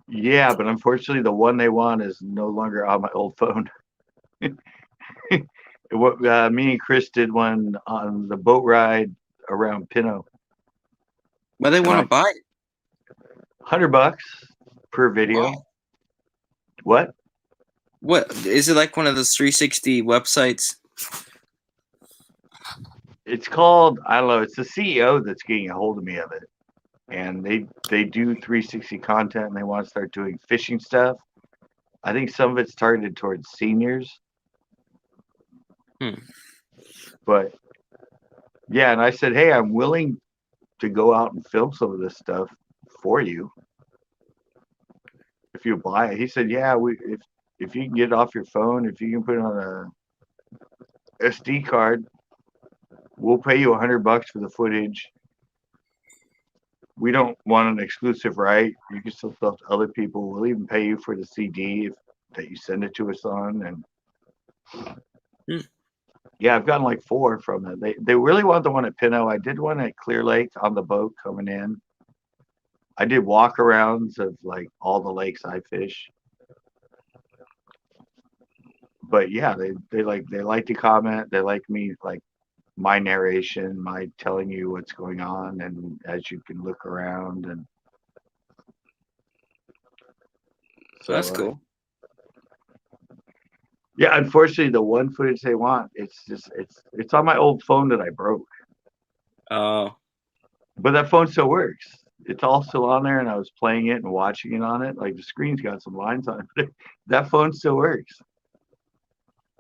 Yeah, but unfortunately, the one they want is no longer on my old phone. Me and Chris did one on the boat ride around Pinot. Why they want to buy it? $100 per video. Why? What? What is it, like one of those 360 websites? It's called, I don't know. It's the CEO that's getting a hold of me of it, and they do 360 content, and they want to start doing fishing stuff. I think some of it's targeted towards seniors. But yeah, and I said, hey, I'm willing to go out and film some of this stuff for you if you buy it. He said, yeah, if you can get it off your phone, if you can put it on a SD card, we'll pay you $100 for the footage. We don't want an exclusive right. You can still sell to other people. We'll even pay you for the CD that you send it to us on. And yeah, I've gotten like 4 from it. They really want the one at Pinot. I did one at Clear Lake on the boat coming in. I did walk-arounds of like all the lakes I fish. But yeah, they like to comment. They like me, like my narration, my telling you what's going on, and as you can look around. And so That's cool. Yeah, unfortunately, the one footage they want, it's on my old phone that I broke. Oh. But that phone still works. It's all still on there, and I was playing it and watching it on it. Like the screen's got some lines on it. That phone still works.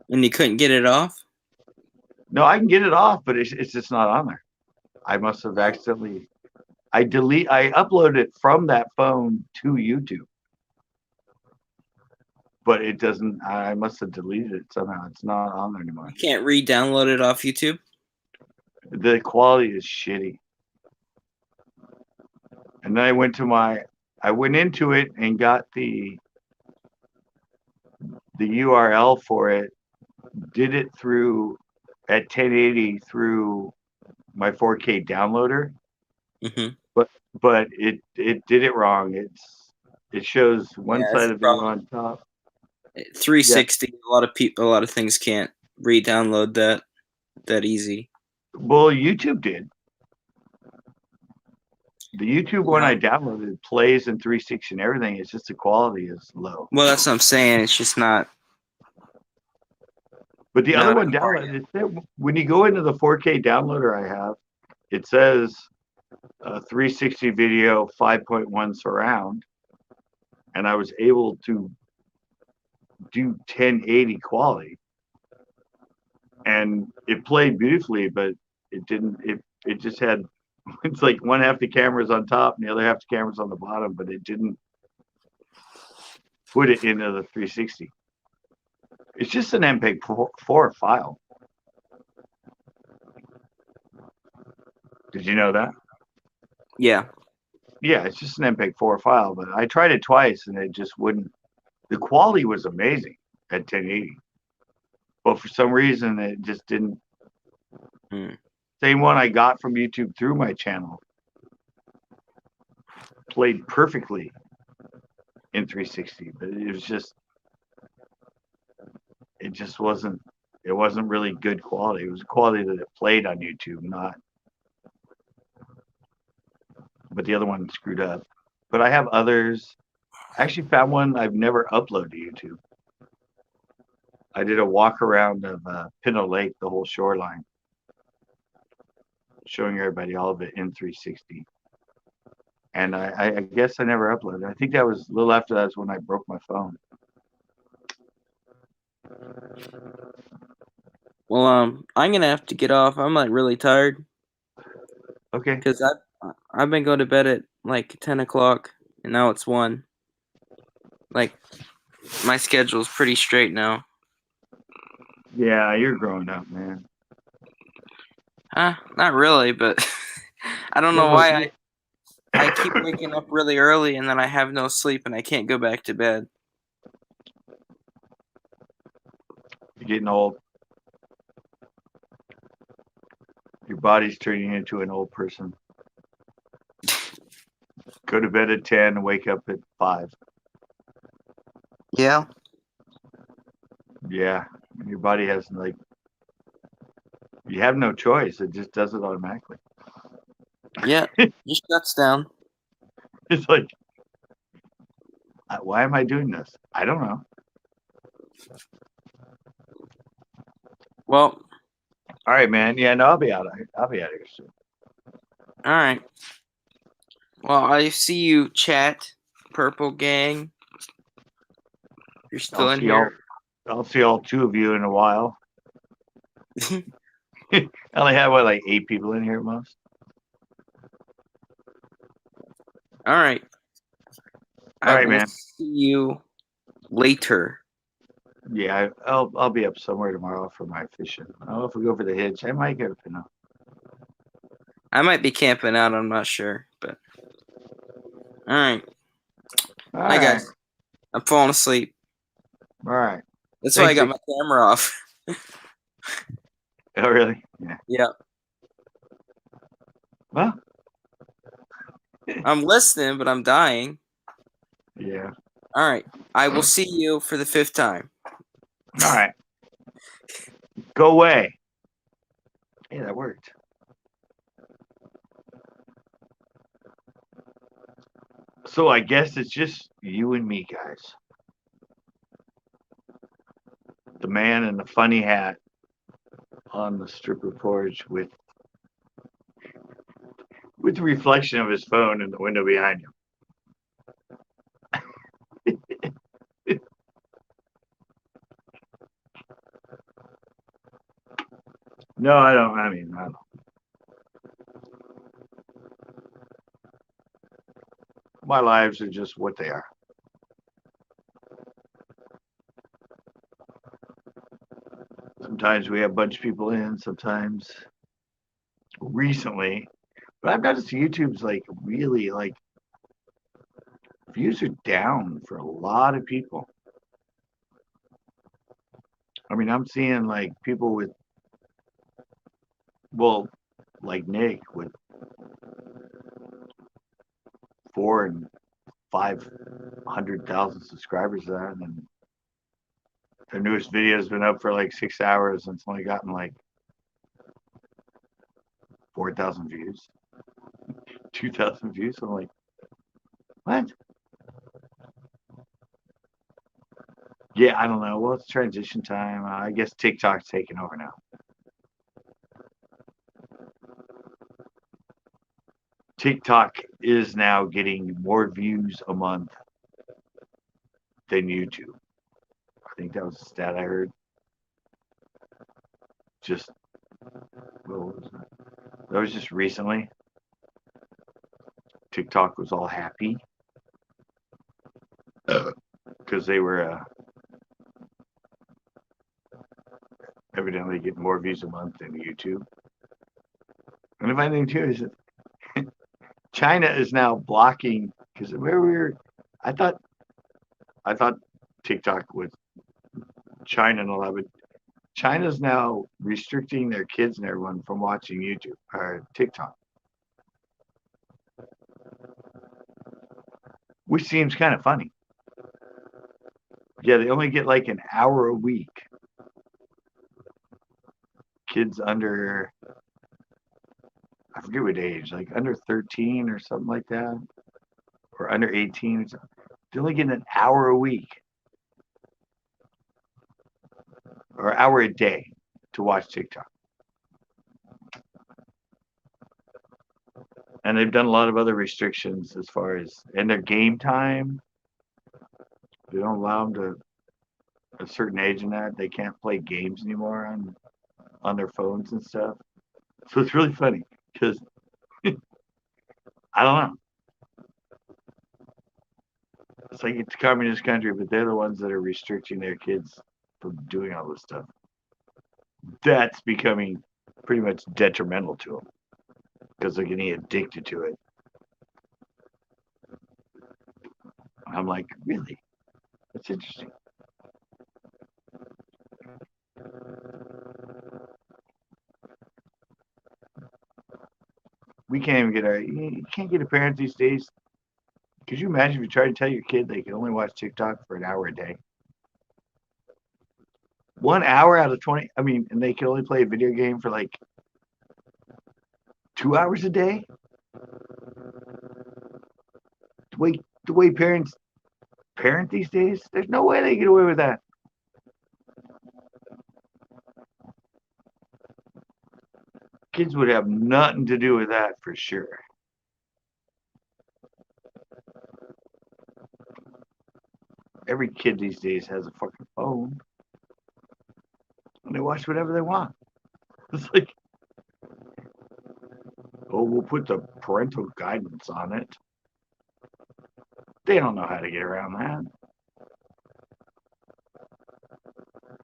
And you couldn't get it off? No, I can get it off, but it's just not on there. I must have accidentally. I uploaded it from that phone to YouTube, but it doesn't. I must have deleted it somehow. It's not on there anymore. You can't re-download it off YouTube? The quality is shitty. And then I went into it and got the URL for it, did it through at 1080 through my 4K downloader. Mm-hmm. But it did it wrong. It shows one side of you on top. 360. Yeah. A lot of things can't re-download that easy. Well, YouTube did. The YouTube one I downloaded plays in 360 and everything. It's just the quality is low. Well, that's what I'm saying. It's just not. But the other one downloaded, when you go into the 4K downloader I have, it says 360 video 5.1 surround, and I was able to do 1080 quality, and it played beautifully, but it didn't. It just had. It's like one half the camera's on top and the other half the camera's on the bottom, but it didn't put it into the 360. It's just an MPEG-4 file. Did you know that? Yeah. Yeah, it's just an MPEG-4 file, but I tried it twice and it just wouldn't. The quality was amazing at 1080, but for some reason it just didn't. Same one I got from YouTube through my channel played perfectly in 360, but it just wasn't really good quality. It was quality that it played on YouTube, not. But the other one screwed up. But I have others. I actually found one I've never uploaded to YouTube. I did a walk around of Pinot Lake, the whole shoreline, showing everybody all of it in 360. And I guess I never uploaded. I think that was a little after that was when I broke my phone. Well, I'm gonna have to get off. I'm like really tired Okay. because I've been going to bed at like 10 o'clock and now it's 1. Like my schedule's pretty straight now. Yeah, you're growing up, man. Not really, but I don't Yeah, know well, why I keep waking up really early and then I have no sleep and I can't go back to bed. you're getting old. Your body's turning into an old person. Go to bed at 10 and wake up at 5. Yeah. Yeah. Your body has like, you have no choice. It just does it automatically. Yeah. Just shuts down. It's like, why am I doing this? I don't know. Well, All right, man. Yeah, no, I'll be out of here. I'll be out of here soon. all right. Well, I see you, chat, Purple Gang. You're still in here. I'll see all 2 of you in a while. I only have what, like 8 people in here at most. All right. All I right, will man. see you later. Yeah, I'll be up somewhere tomorrow for my fishing. I don't know if we go for the hitch. I might go for no. I might be camping out. I'm not sure, but all right. All Night, right, guys. I'm falling asleep. all right. That's why I Thanks. got my camera off. Oh, really? Yeah. Yeah. Well, I'm listening, but I'm dying. yeah. All right. I will see you for the 5th time. All right. Go away. Yeah, that worked. So I guess it's just you and me, guys. The man in the funny hat on the stripper porch with the reflection of his phone in the window behind him. No, I don't. I mean, I don't. My lives are just what they are. Sometimes we have a bunch of people in. Sometimes recently, but I've noticed YouTube's like really like views are down for a lot of people. I mean, I'm seeing like people with, well, like Nick with 400,000 and 500,000 subscribers there, and then their newest video has been up for like 6 hours and it's only gotten like 4,000 views, 2,000 views. I'm like, what? Yeah, I don't know. Well, it's transition time. I guess TikTok's taking over now. TikTok is now getting more views a month than YouTube. I think that was a stat I heard. Just, what was that? That was just recently. TikTok was all happy because they were evidently getting more views a month than YouTube. And the funny thing too is that China is now blocking, because where we were, I thought TikTok was China and all that, but China's now restricting their kids and everyone from watching YouTube or TikTok, which seems kind of funny. Yeah, they only get like an hour a week. Kids under, I forget what age, like under 13 or something like that, or under 18. They're only getting an hour a week or an hour a day to watch TikTok. And they've done a lot of other restrictions as far as in their game time. They don't allow them to a certain age and that they can't play games anymore on their phones and stuff. So it's really funny because I don't know. It's like it's a communist country, but they're the ones that are restricting their kids from doing all this stuff. That's becoming pretty much detrimental to them because they're getting addicted to it. I'm like, really? That's interesting. We can't even get you can't get a parent these days. Could you imagine if you tried to tell your kid they can only watch TikTok for an hour a day? 1 hour out of 20. I mean, and they can only play a video game for like 2 hours a day. The way parents parent these days, there's no way they get away with that. Kids would have nothing to do with that for sure. Every kid these days has a fucking phone, and they watch whatever they want. It's like, oh, we'll put the parental guidance on it. They don't know how to get around that.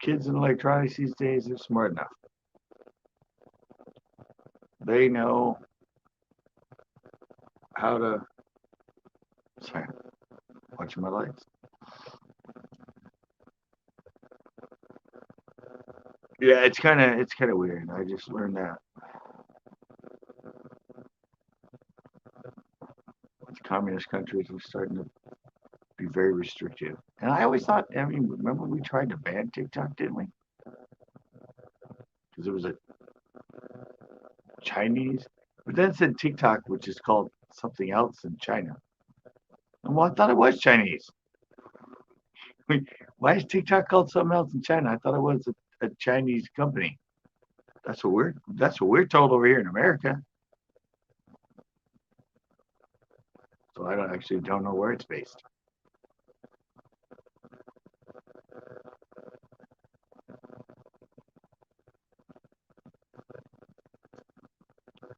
Kids in electronics these days are smart enough. They know how to. Sorry, watching my lights. Yeah, it's kind of weird. I just learned that. Communist countries are starting to be very restrictive. And I always thought, I mean, remember we tried to ban TikTok, didn't we? Because it was a Chinese, but then it said TikTok, which is called something else in China. And well, I thought it was Chinese. I mean, why is TikTok called something else in China? I thought it was a Chinese company. That's what we're told over here in America. So I don't know where it's based.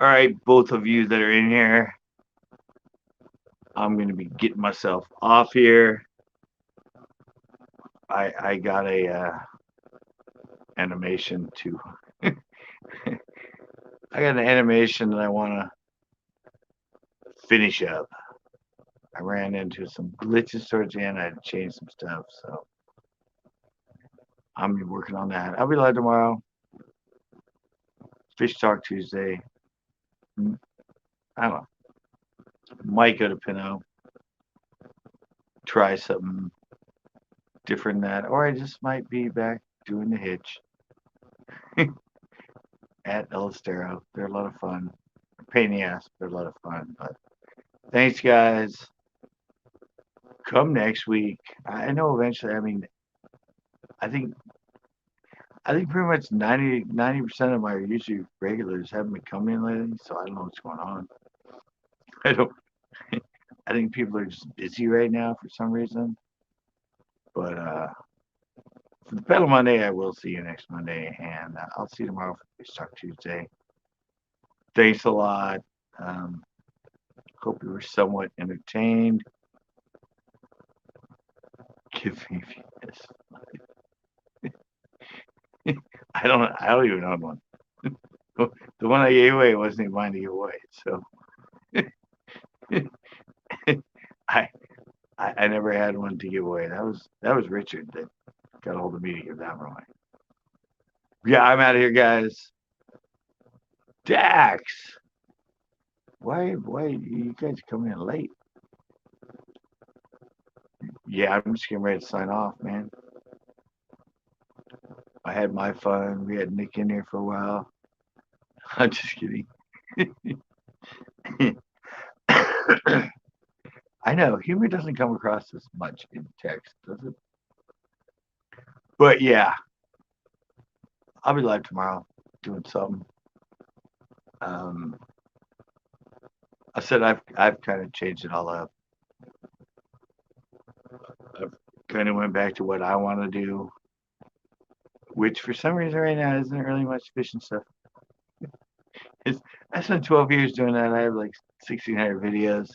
All right, both of you that are in here, I'm going to be getting myself off here. I got a animation to. I got an animation that I want to finish up. I ran into some glitches towards the end. I had to change some stuff, so I'm working on that. I'll be live tomorrow. Fish Talk Tuesday. I don't know. Might go to Pinot. Try something different than that, or I just might be back doing the hitch at El Estero. They're a lot of fun. Pain in the ass, they're a lot of fun. But thanks, guys. Come next week. I know eventually. I mean, I think pretty much 90% of my usually regulars haven't been coming in lately, so I don't know what's going on. I don't. I think people are just busy right now for some reason. But for the Panel Monday, I will see you next Monday, and I'll see you tomorrow for Fish Talk Tuesday. Thanks a lot. Hope you were somewhat entertained. Give me yes. I don't even own one. The one I gave away wasn't even mine to give away. So I never had one to give away. That was Richard that got a hold of me to give that one away. Yeah, I'm out of here, guys. Dax, why you guys coming in late? Yeah, I'm just getting ready to sign off, man. I had my fun. We had Nick in here for a while. I'm just kidding. I know humor doesn't come across as much in text, does it? But yeah, I'll be live tomorrow doing something. I said I've kind of changed it all up. I've kind of went back to what I want to do, which for some reason right now isn't really much fishing stuff. It's, I spent 12 years doing that. I have like 1,600 videos.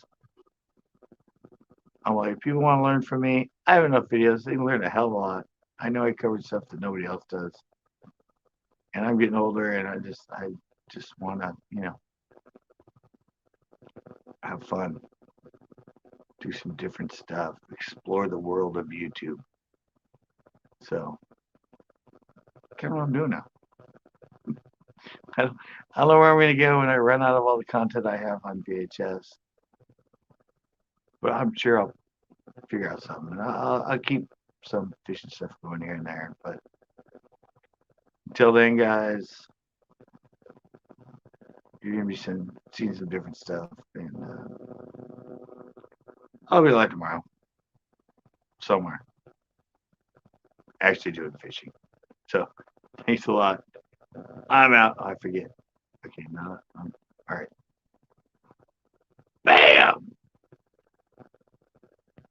I'm like, if people want to learn from me, I have enough videos. They can learn a hell of a lot. I know I covered stuff that nobody else does, and I'm getting older, and I just want to, have fun, do some different stuff, explore the world of YouTube. So, kind of what I'm doing now. I don't know where I'm going to go when I run out of all the content I have on VHS, but I'm sure I'll figure out something. I'll keep some fishing stuff going here and there. But until then, guys, you're going to be seeing some different stuff. And I'll be live tomorrow somewhere, actually doing fishing. So thanks a lot. I'm out. I forget. Okay, now